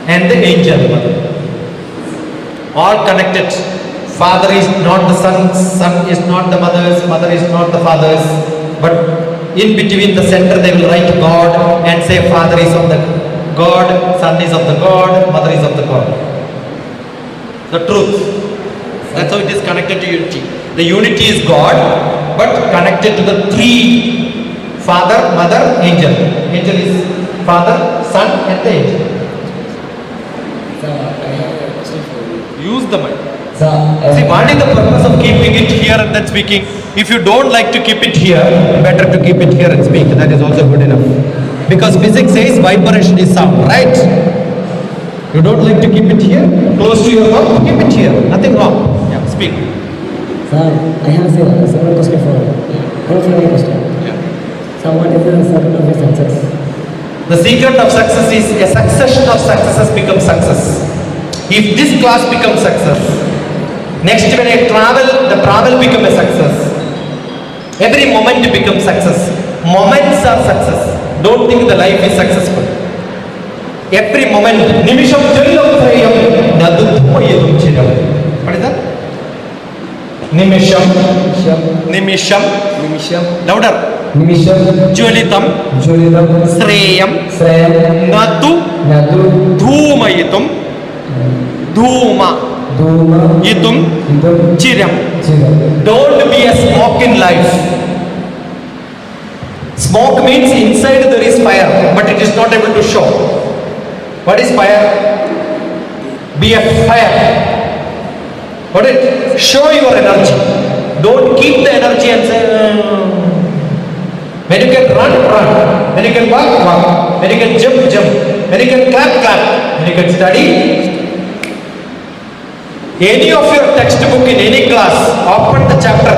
and the angel mother. All connected. Father is not the son, son is not the mother's, mother is not the father's, but in between the center they will write God and say Father is of the God, Son is of the God, Mother is of the God. The truth. That's how it is connected to unity. The unity is God, but connected to the three: Father, Mother, Angel. Angel is Father, Son, and the angel. Sir, I have a question for you. Use the mic. Sir, See, what is the purpose of keeping it here and then speaking? If you don't like to keep it here, better to keep it here and speak. That is also good enough. Because physics says vibration is sound, right? You don't like to keep it here, close to your mouth, keep it here. Nothing wrong. Yeah, speak. sir, I have several questions for you. One family question. Yeah. Sir, what is the secret of your success? The secret of success is a succession of successes becomes success. If this class becomes success, next when I travel, the travel becomes a success. Every moment becomes success. Moments are success. Don't think the life is successful. Every moment. Nimisham jallam prayam nadutmayadum chidam. What is that? Nimisham. Nimisham. Nimisham. Louder. Nimisham. Jwalitam. Jolidam. Shreyam. Sreyam. Nadu. Nadu. Dhumayitum. Dhuma. Duma. Yitum. Idam. Chiram. Chidam. Don't be a smoke in life. Smoke means inside there is fire, but it is not able to show. What is fire? Be a fire. What it? Show your energy. Don't keep the energy and say, when you can run, run. When you can walk, walk. When you can jump, jump. When you can clap, clap. When you can study. Any of your textbook in any class, open the chapter.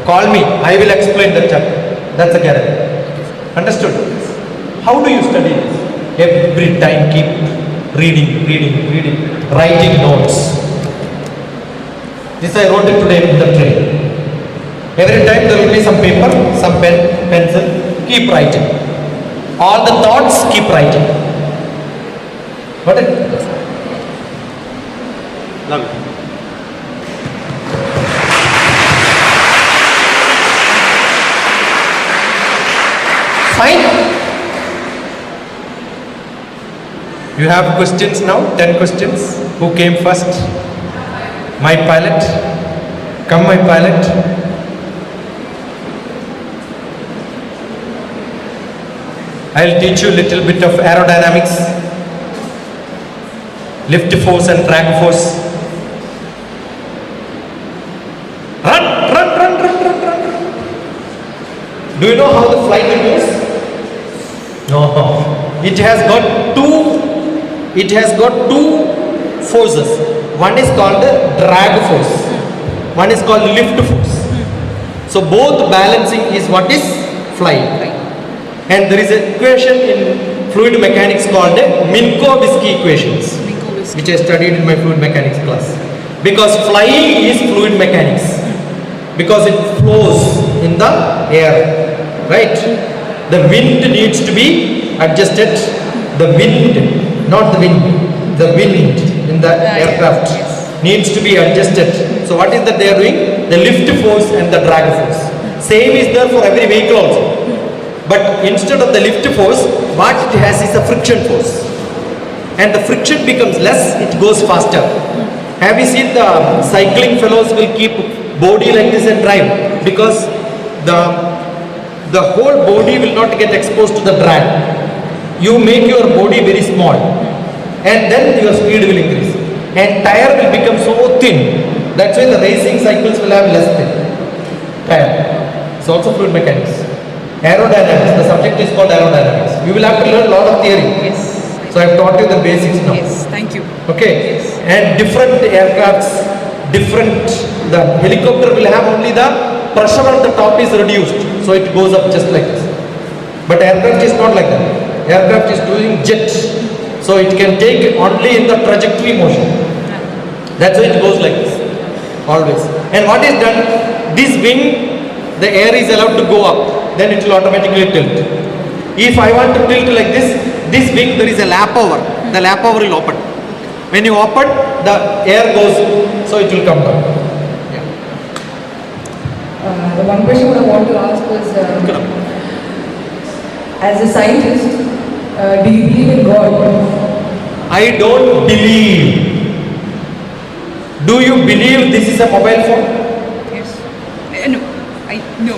Call me. I will explain the chapter. That's a guarantee. Understood? How do you study this? Every time keep reading, reading, reading, writing notes. This I wrote it today in the train. Every time there will be some paper, some pen, pencil, keep writing. All the thoughts, keep writing. Got it? Love it. Fine. You have questions now? 10 questions. Who came first? My pilot. Come, my pilot. I'll teach you a little bit of aerodynamics, lift force and drag force. Run, run, run, run, run, run. Do you know how the flight moves? No. It has got two forces. One is called the drag force. One is called lift force. So both balancing is what is flying. And there is an equation in fluid mechanics called the Minkowski equations, which I studied in my fluid mechanics class. Because flying is fluid mechanics. Because it flows in the air, right? The wind needs to be adjusted. The wind, not the wind, the wind in the aircraft needs to be adjusted. So what is that they are doing? The lift force and the drag force. Same is there for every vehicle also. But instead of the lift force, what it has is a friction force. And the friction becomes less, it goes faster. Have you seen the cycling fellows will keep body like this and drive? Because the whole body will not get exposed to the drag. You make your body very small and then your speed will increase. And tire will become so thin. That's why the racing cycles will have less thin tire. It's also fluid mechanics. Aerodynamics, the subject is called aerodynamics. You will have to learn a lot of theory. Yes. So I have taught you the basics now. Yes, thank you. Okay. And different aircrafts, the helicopter will have only the pressure on the top is reduced. So it goes up just like this. But aircraft is not like that. Aircraft is doing jet. So it can take only in the trajectory motion. That's why it goes like this. Always. And what is done? This wing, the air is allowed to go up. Then it will automatically tilt. If I want to tilt like this wing there is a lap over. The lap over will open. When you open, the air goes, so it will come down. Yeah. The one question I want to ask was, as a scientist, do you believe in God? I don't believe. Do you believe this is a mobile phone? Yes. No.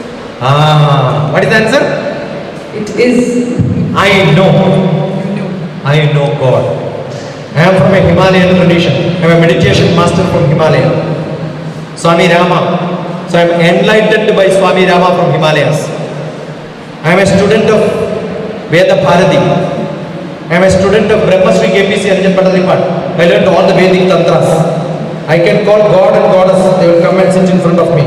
What is the answer? It is. I know. No. I know God. I am from a Himalayan tradition. I am a meditation master from Himalaya. Swami Rama. So I am enlightened by Swami Rama from Himalayas. I am a student of Veda Bharati. I am a student of Brahmasri KPC Anjan Patadipat. I learned all the Vedic tantras. I can call God and Goddess. They will come and sit in front of me.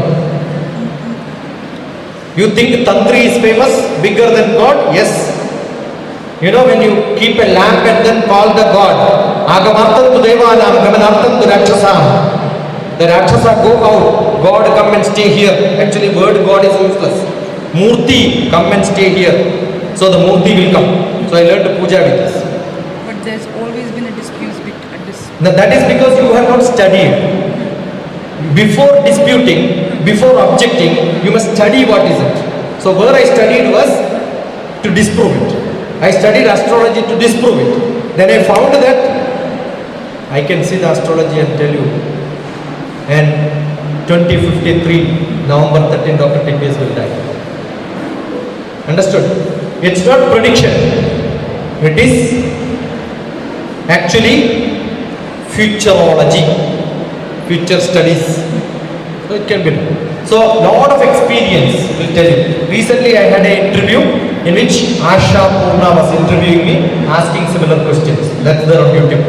You think Tantri is famous, bigger than God? Yes. You know, when you keep a lamp and then call the god, Agamartam tu Devanam, Gamanartam tu Rakshasam. The Rakshasa go out, God come and stay here. Actually, word God is useless. Murti, come and stay here. So the Murti will come. So I learned puja with this. But there's always been a dispute at this. Now that is because you have not studied. Before disputing, before objecting, you must study what is it. So where I studied was to disprove it. I studied astrology to disprove it. Then I found that I can see the astrology and tell you. And 2053, November 13, Dr. TPS will die. Understood? It's not prediction. It is actually futurology, future studies. So it can be done. So lot of experience will tell you. Recently I had an interview in which Asha Purna was interviewing me, asking similar questions. That's there on YouTube.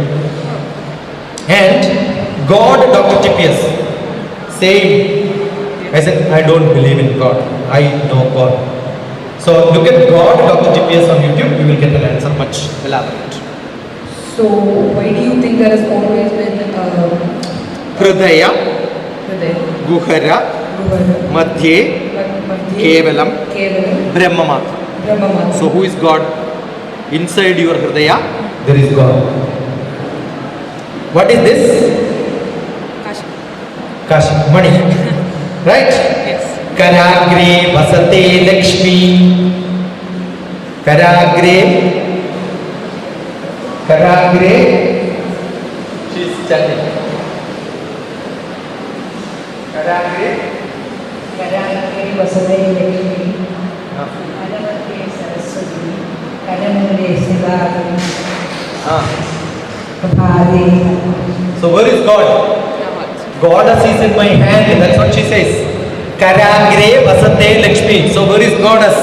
And God, Dr. TPS, saying, I said, I don't believe in God. I know God. So look at God, Dr. TPS on YouTube, you will get an answer much elaborate. So why do you think there has always been Hridaya, Hridaya, Guhara, Madhye, Kevalam, Brahmamatra. Brahma? So who is God? Inside your Hridaya, there is God. What is this? Kashi, money. Right? Yes. Karagre vasate Lakshmi. Karagre. She is chanting. Karagre. Karagre vasate Lakshmi. Kadavate Saraswati. Kadamure Sivari. Kabhade. So where is God? Goddess is in my hand. That's what she says. Karagre vasate Lakshmi. So where is goddess?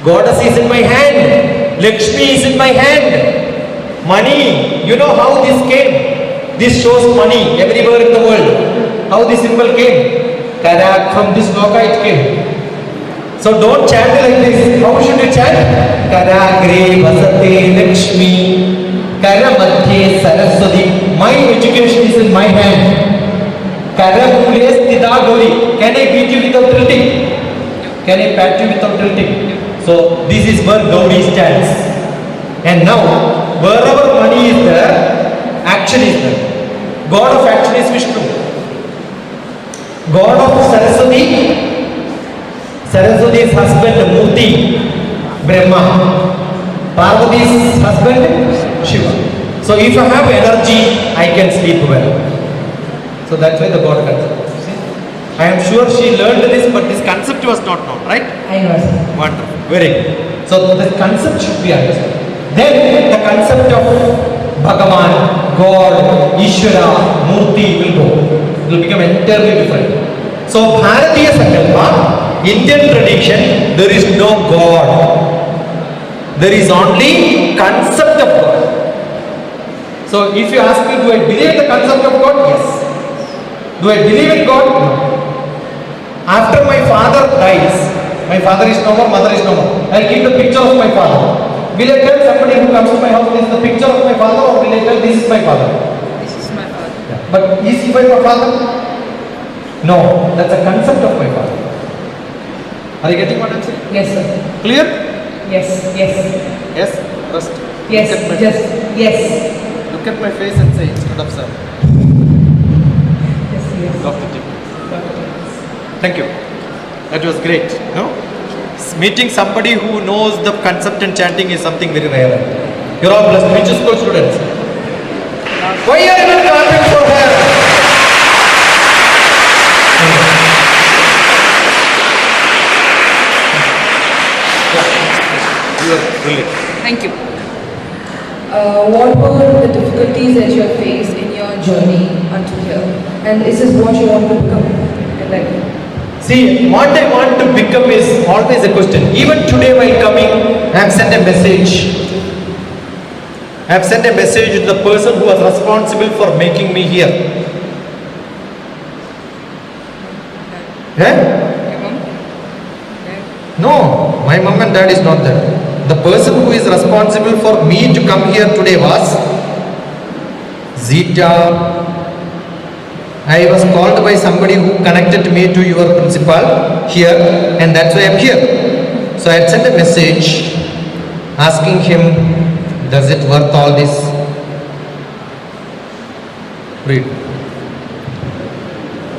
Goddess is in my hand. Lakshmi is in my hand. Money. You know how this came? This shows money everywhere in the world. How this symbol came? Karag, from this loka it came. So don't chant like this. How should you chant? Karagre vasate Lakshmi. Karamadhye Saraswati. My education is in my hand. Karamule Stida Gauri. Can I beat you without tilting? Can I pat you without tilting? So this is where Gauri stands. And now, wherever money is there, action is there. God of action is Vishnu. God of Saraswati. Saraswati's husband Murti, Brahma. Parvati's husband Shiva. So if I have energy, I can sleep well. So that's why the God concept. See? I am sure she learned this, but this concept was not known, right? I know, sir. Wonderful. Very good. So the concept should be understood. Then the concept of Bhagavan, God, Ishvara, Murti will go. It will become entirely different. So Bharatiya Sankalpa, Indian tradition, there is no God. There is only concept of God. So if you ask me, do I believe the concept of God? Yes. Do I believe in God? No. After my father dies, my father is no more, mother is no more, I'll keep the picture of my father. Will I tell somebody who comes to my house, this is the picture of my father, or will I tell this is my father? This is my father. Yeah. But is he my father? No, that's a concept of my father. Are you getting what I'm saying? Yes, sir. Clear? Yes, yes. Yes? First, Yes, look at my, just, yes. look at my face and say instead of sir. Yes, yes. Dr. T. Thank you. That was great. No? Meeting somebody who knows the concept and chanting is something very rare. You're all blessed. Which school students? Why are you not clapping for her? You are brilliant. Thank you. What were the difficulties that you have faced in your journey until here? And is this what you want to become in life? See, what I want to become is always a question. Even today while coming, I have sent a message. I have sent a message to the person who was responsible for making me here. Eh? Your mom? No, my mom and dad is not there. the person who is responsible for me to come here today was Zeta. I was called by somebody who connected me to your principal here, and that's why I'm here. So I had sent a message asking him, does it worth all this? Read.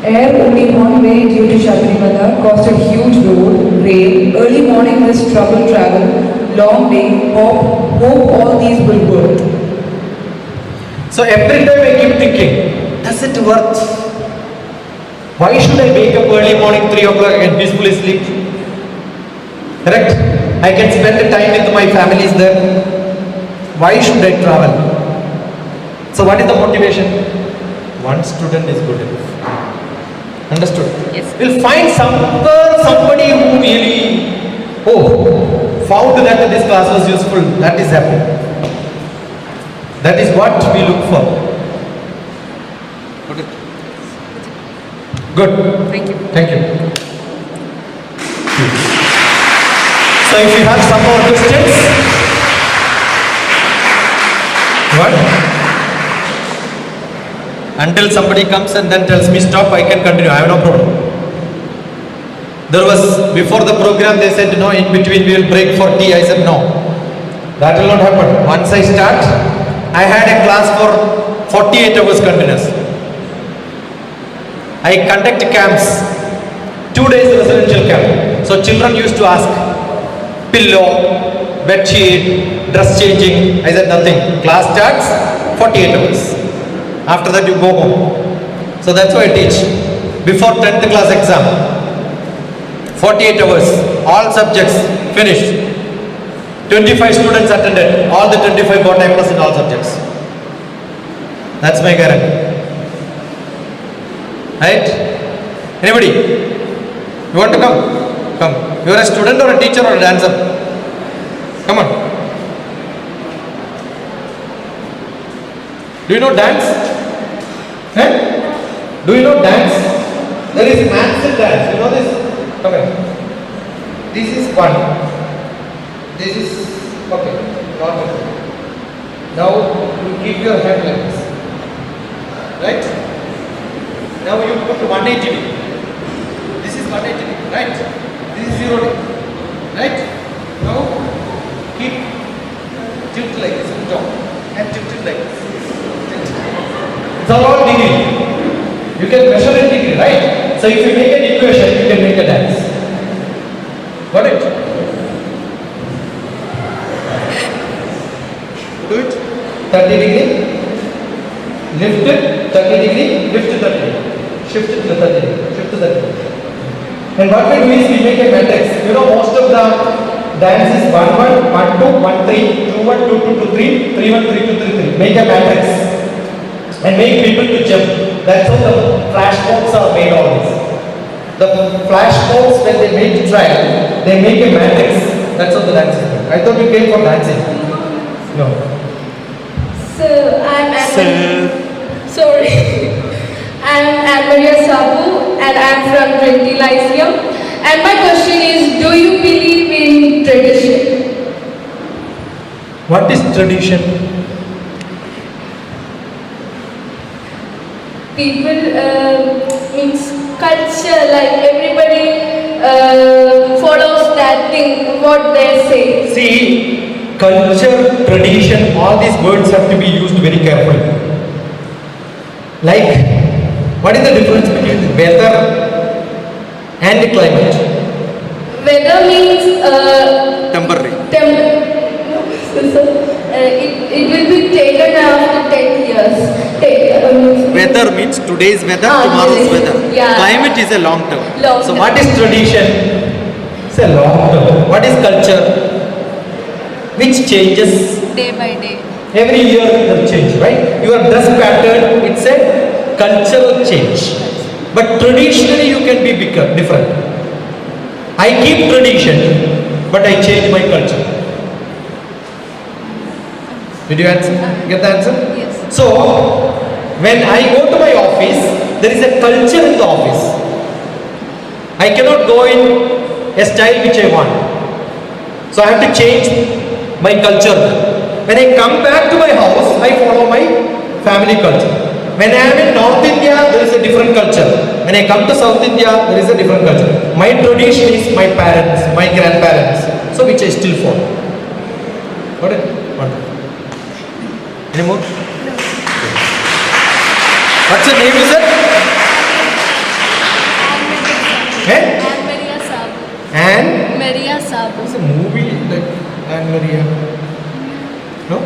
Air only one way due to Shabrimala caused a huge road, rain, early morning this trouble travel, long day, hope all these will work. So every time I keep thinking, does it worth? Why should I wake up early morning 3 o'clock and peacefully sleep? Correct? I can spend the time with my families there. Why should I travel? So what is the motivation? One student is good enough. Understood? Yes. We'll find somebody who really, found that this class was useful. That is happy. That is what we look for. Good. Thank you. Thank you. So if you have some more questions, what? Until somebody comes and then tells me stop, I can continue. I have no problem. There was, before the program they said no, in between we will break for tea. I said no. That will not happen. Once I start, I had a class for 48 hours continuous. I conduct camps, 2 days residential camp. So children used to ask, pillow, bed sheet, dress changing. I said nothing. Class starts, 48 hours. After that you go home. So that's why I teach. Before 10th class exam, 48 hours, all subjects finished. 25 students attended, all the 25 got A plus in all subjects. That's my guarantee. Right? Anybody? You want to come? Come. You are a student or a teacher or a dancer? Come on. Do you know dance? Do you know dance? There is maths in dance. You know this? Come here. This is one. This is okay. Not okay. Now you keep your hand like this. Right? Now you put 180 degree. This is 180 degree. Right? This is 0 degree. Right? Now keep tilt like this and down. And tilt it like this. It's all degree. You can measure in degree, right? So if you make an equation, you can make a dance. Got it? Do it. 30 degree. Lift it. 30 degree. Lift it 30 degree. Shift it to 30 degree. Shift to 30 degree. And what we do is we make a matrix. You know, most of the dance is 1 1, 1 2, 1 3, 2 1, 2 2, 2 3, 3 1, 3 2, 3 3. Make a matrix. And make people to jump. That's how the flash mobs are made always. The flash mobs, when they make trial, they make a matrix. That's how the dance is made. I thought you came for dancing. No. So I'm sorry. I'm Anne-Maria Sabu and I'm from Trinity Lyceum. And my question is, do you believe in tradition? What is tradition? People means culture, like everybody follows that thing, what they say. See, culture, tradition, all these words have to be used very carefully. Like, what is the difference between weather and climate? Weather means Temporary. It will be taken after 10 years. Weather means today's weather, tomorrow's yes. weather. Yeah. Climate is a long term. Long So term. what is tradition? It's a long term. What is culture? Which changes Day by day. every year it will change, right? Your dress pattern, it's a cultural change. But traditionally you can be different. I keep tradition, but I change my culture. Did you answer? Get the answer? Yes. So, when I go to my office, there is a culture in the office. I cannot go in a style which I want. So I have to change my culture. When I come back to my house, I follow my family culture. When I am in North India, there is a different culture. When I come to South India, there is a different culture. My tradition is my parents, my grandparents, so which I still follow. Got it? Wonderful. Any more? What's your name, is it? Eh? Anne Maria Sabu. Anne? Maria Sabu. It's a movie like Anne Maria. No?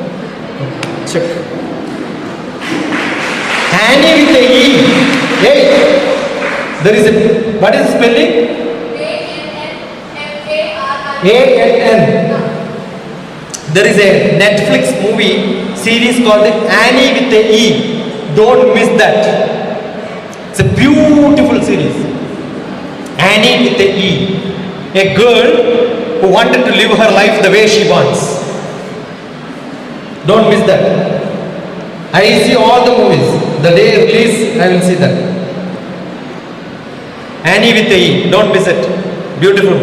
Check. Annie with a E. Hey. There is a, what is the spelling? A-N-N. There is a Netflix movie series called Annie with a E. Don't miss that. It's a beautiful series. Annie with a E. A girl who wanted to live her life the way she wants. Don't miss that. I see all the movies. The day release, I will see that. Annie with a E. Don't miss it. Beautiful.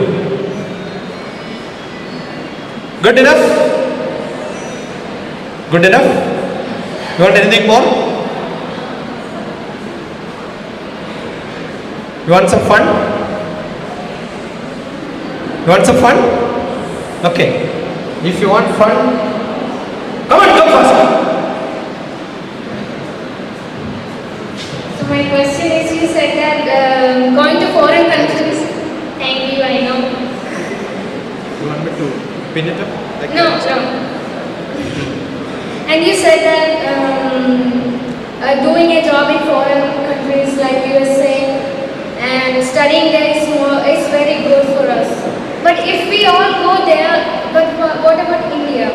Good enough? Good enough? You want anything more? You want some fun? You want some fun? Okay. If you want fun, come on, come fast. So my question is, you said that going to foreign countries. Thank you, I know. You want me to pin it up? Like No, that? no. And you said that doing a job in foreign countries like USA and studying there is very good for us. But if we all go there, but what about India?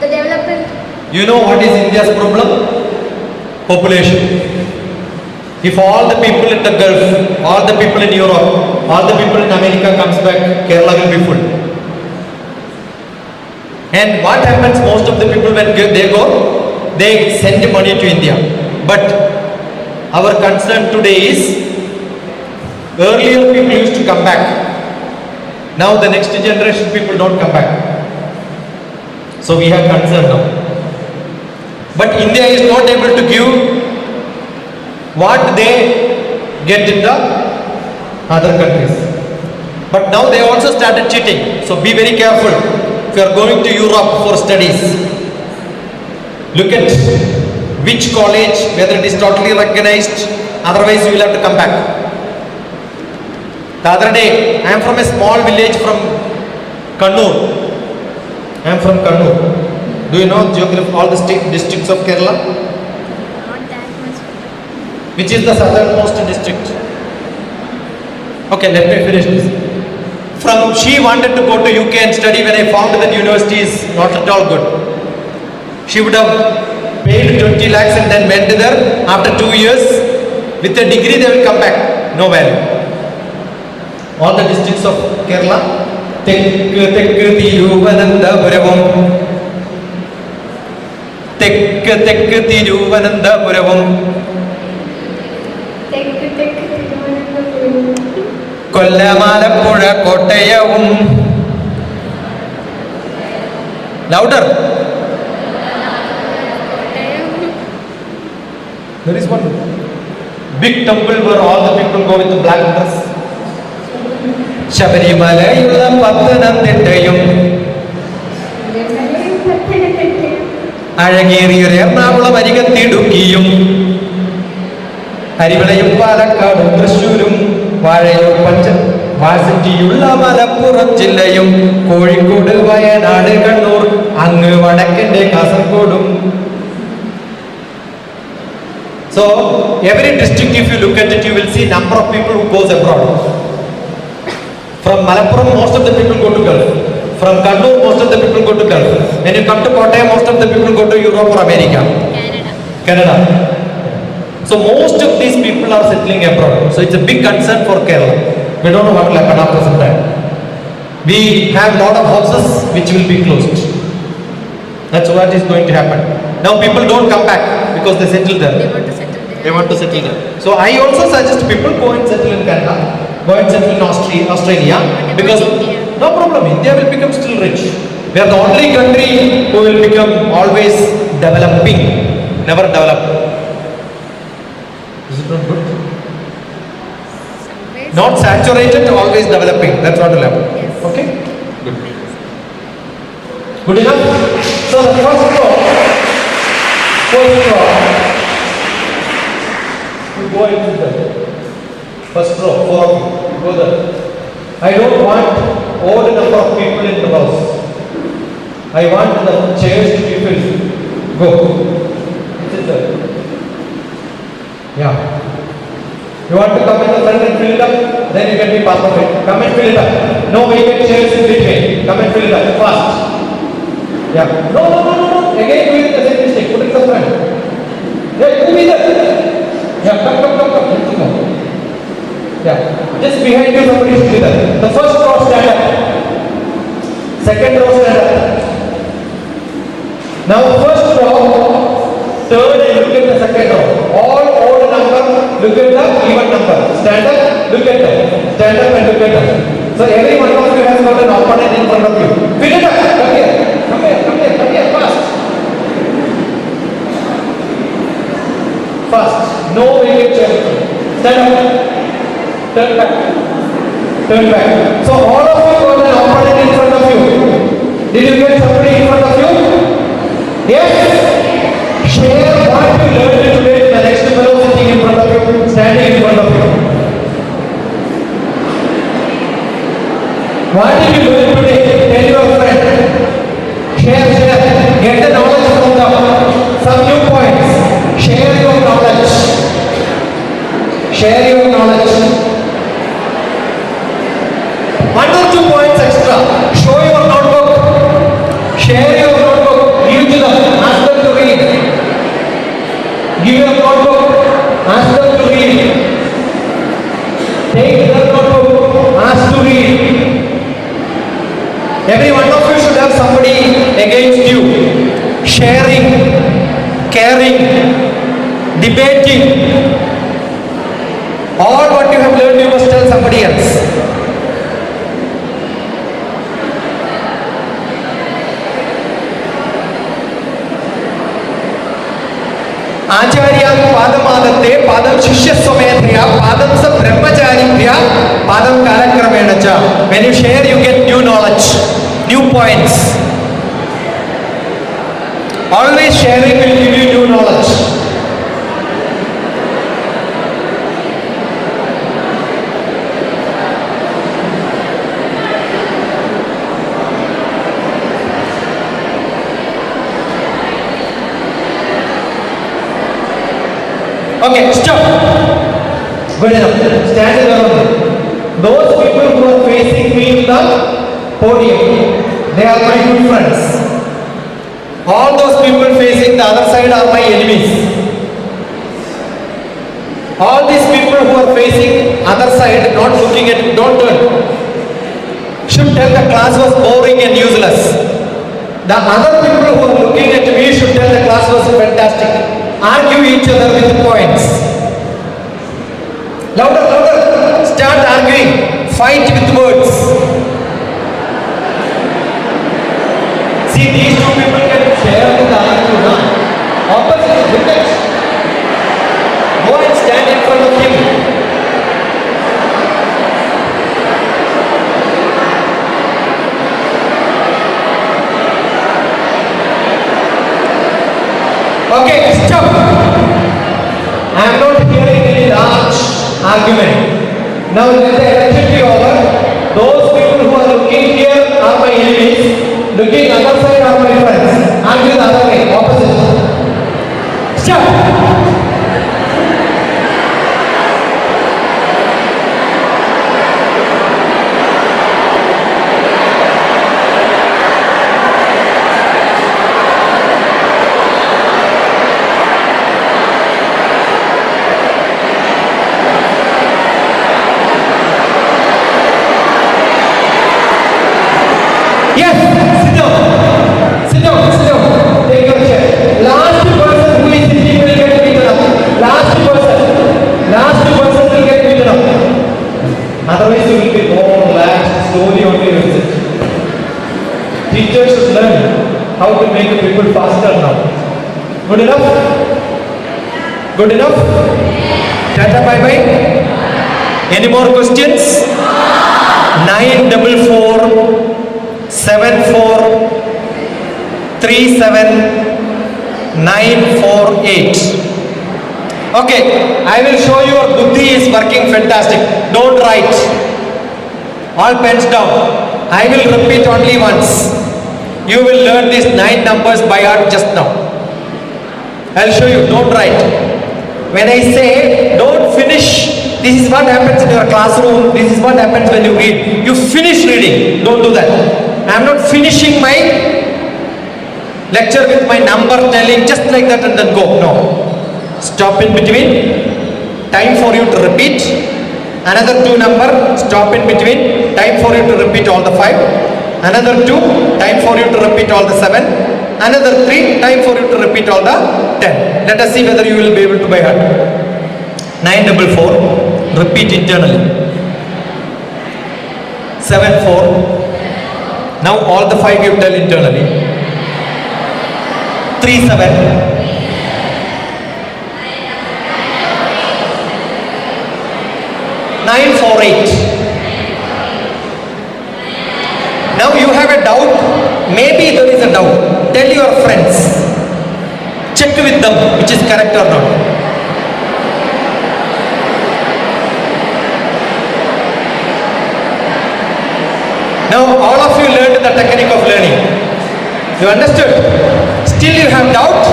The development. You know what is India's problem? Population. If all the people in the Gulf, all the people in Europe, all the people in America comes back, Kerala will be full. And what happens, most of the people when they go, they send money to India. But our concern today is, earlier people used to come back. Now the next generation people don't come back. So we have concern now. But India is not able to give what they get in the other countries. But now they also started cheating. So be very careful if you are going to Europe for studies. Look at which college, whether it is totally recognized, otherwise you will have to come back. The other day, I am from a small village from Kannur. I am from Kannur. Do you know geography, all the districts of Kerala? Not that much. Which is the southernmost district? Okay, let me finish this. She wanted to go to UK and study. When I found that university is not at all good. She would have paid 20 lakhs and then went there. After 2 years, with a degree they will come back. No value. All the districts of Kerala. തെക്ക് തിരുവനന്തപുരവും തെക്ക് തെക്ക് തിരുവനന്തപുരവും കൊല്ലമാലപ്പുഴ കോട്ടയവും. Louder. There is one big temple where all the people go with the black dress. ശബരിമലയുള്ള പത്തനംതിട്ടയും അഴകേറിയൊരു Ernakulam അരികത്തിടുക്കിയും അരിവിളയും പാലക്കാടും തൃശ്ശൂരും വാഴയൂർ വാസിറ്റിയുള്ള മലപ്പുറം ജില്ലയും കോഴിക്കോട് വയനാട് കണ്ണൂർ അങ്ങ് വടക്കന്റെ കാസർഗോഡും. So every district, if you look at it, you will see number of people who goes abroad. From Malappuram, most of the people go to Gulf. From Kannur, most of the people go to Gulf. When you come to Kottayam, most of the people go to Europe or America. Canada. So most of these people are settling abroad. So it's a big concern for Kerala. We don't know what will happen after some time. We have lot of houses which will be closed. That's what is going to happen. Now people don't come back because they settle there. They want to settle there. They want to settle there. So I also suggest people go and settle in Canada, go and settle in Australia, because India? No problem. India will become still rich. We are the only country who will become always developing, never develop. Is it not good? Not saturated, always developing. That's what will happen. Yes. Okay? Good. Good enough? So the first row, you go into the first row, 4 of you, go there. I don't want odd number of people in the house. I want the chairs to be filled. Go. Sit there. Yeah. You want to come in the front and fill it up? Then you can be part of it. Come and fill it up. No vacant chairs in between. Come and fill it up fast. Yeah. No. Again doing the same mistake. Put it in the front. Yeah, you be there. Yeah, come. Let's go. Yeah. Just behind you somebody should be there. The first row stand up. Second row stand up. Now first row, turn and look at the second row. All odd number, look at the even number. Stand up, look at them. Stand up and look at them. So every one of you has got an opponent in front of you. Fill it up. Come here, fast. Fast. No vacant chair. Stand up. Turn back. So all of you got an opponent in front of you. Did you get somebody in front of you? Yes? Share what you learned today to the next fellow sitting in front of you, standing in front of you. What did you learn today? Tell your friend. Share. Get the knowledge from them. Some new points. Share your knowledge. One or two points extra. Show your notebook. Share your notebook. Give to them. Ask them to read. Give your notebook. Ask them to read. Take their notebook. Ask to read. Every one of you should have somebody against you. Sharing, caring, debating. All what you have learned you must tell somebody else. आचार्यां पादमादत्ते पादं शिष्यस्वमेधया पादं स ब्रह्मचारिभ्या पादं कालक्रमेण च. When you share you get new knowledge, new points. Always sharing will give you new knowledge. Okay, stop. Good enough. Stand around. Those people who are facing me in the podium, they are my good friends. All those people facing the other side are my enemies. All these people who are facing other side, not looking at, don't turn. Should tell the class was boring and useless. The other people who are looking at me should tell the class was fantastic. Argue each other with points. Louder. Start arguing. Fight with words. See, these two people can share with the other two now. Opposite, look at. Go and stand in front of him. Okay, stop. I am not hearing any large argument. Now let the election be over. Those people who are looking here are my enemies. Looking other side are my friends. Argue the other way, opposite. Stop. Yes, sit down. how to make people faster now. Good enough? Good enough? Tata bye bye. Any more questions? 944-74-37-948. Okay, I will show you your buddhi is working fantastic. Don't write. All pens down. I will repeat only once. You will learn these 9 numbers by heart just now. I'll show you. Don't write. When I say don't finish, this is what happens in your classroom. This is what happens when you read. You finish reading. Don't do that. I am not finishing my lecture with my number telling just like that and then go. No. Stop in between. Time for you to repeat. Another 2 number. Stop in between. Time for you to repeat all the 5. Another 2. Time for you to repeat all the 7. Another 3. Time for you to repeat all the 10. Let us see whether you will be able to by heart. 944. Repeat internally. 74. Now all the 5 you tell internally. 37. 948. Now you have a doubt. Maybe there is a doubt. Tell your friends. Check with them which is correct or not. Now all of you learned the technique of learning. You understood? Still you have doubt?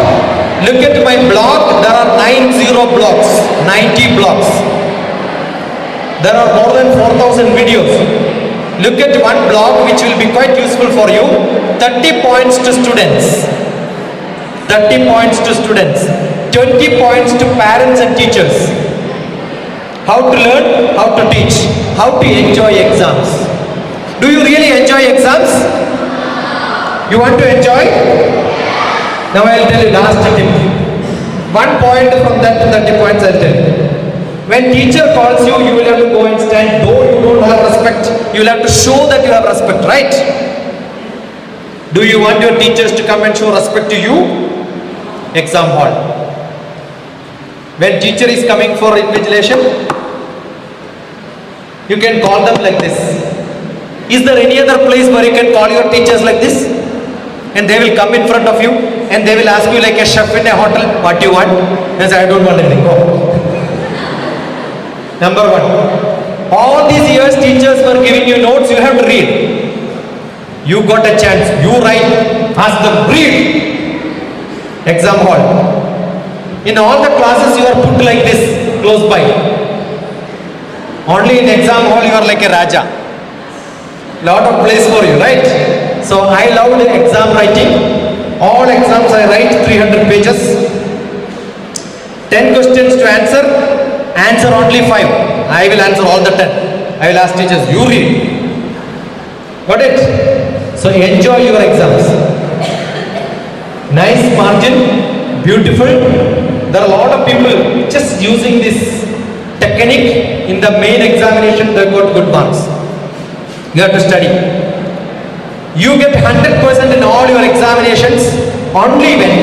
Look at my blog. There are 90 blogs. 90 blogs. There are more than 4,000 videos. Look at one blog which will be quite useful for you. 30 points to students. 30 points to students. 20 points to parents and teachers. How to learn, how to teach, how to enjoy exams. Do you really enjoy exams? You want to enjoy? Now I will tell you last tip. 1 point from that to 30 points I will tell you. When teacher calls you, you will have to go and stand. Though you don't have respect, you will have to show that you have respect, right? Do you want your teachers to come and show respect to you? Exam hall. When teacher is coming for invigilation, you can call them like this. Is there any other place where you can call your teachers like this? And they will come in front of you and they will ask you like a chef in a hotel, what do you want? And say, I don't want anything. Go. Number 1. All these years teachers were giving you notes, you have to read. You got a chance, you write, ask them, read. Exam hall. In all the classes you are put like this, close by. Only in exam hall you are like a Raja. Lot of place for you, right? So I loved exam writing. All exams I write 300 pages. 10 questions to answer. Answer only 5. I will answer all the 10. I will ask teachers, you read. Got it? So enjoy your exams. Nice margin, beautiful. There are a lot of people just using this technique in the main examination, they got good marks. You have to study. You get 100% in all your examinations only when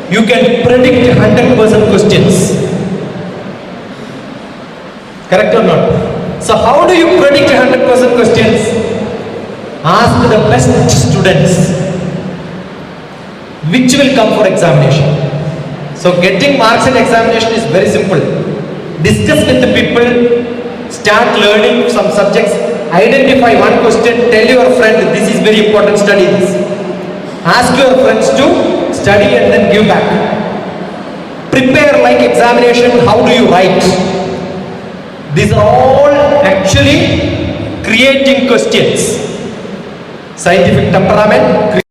you can predict 100% questions. Correct or not? So how do you predict 100% questions? Ask the best students which will come for examination. So getting marks in examination is very simple. Discuss with the people, start learning some subjects, identify one question, tell your friend this is very important, study this. Ask your friends to study and then give back. Prepare like examination, how do you write? These are all actually creating questions. Scientific temperament.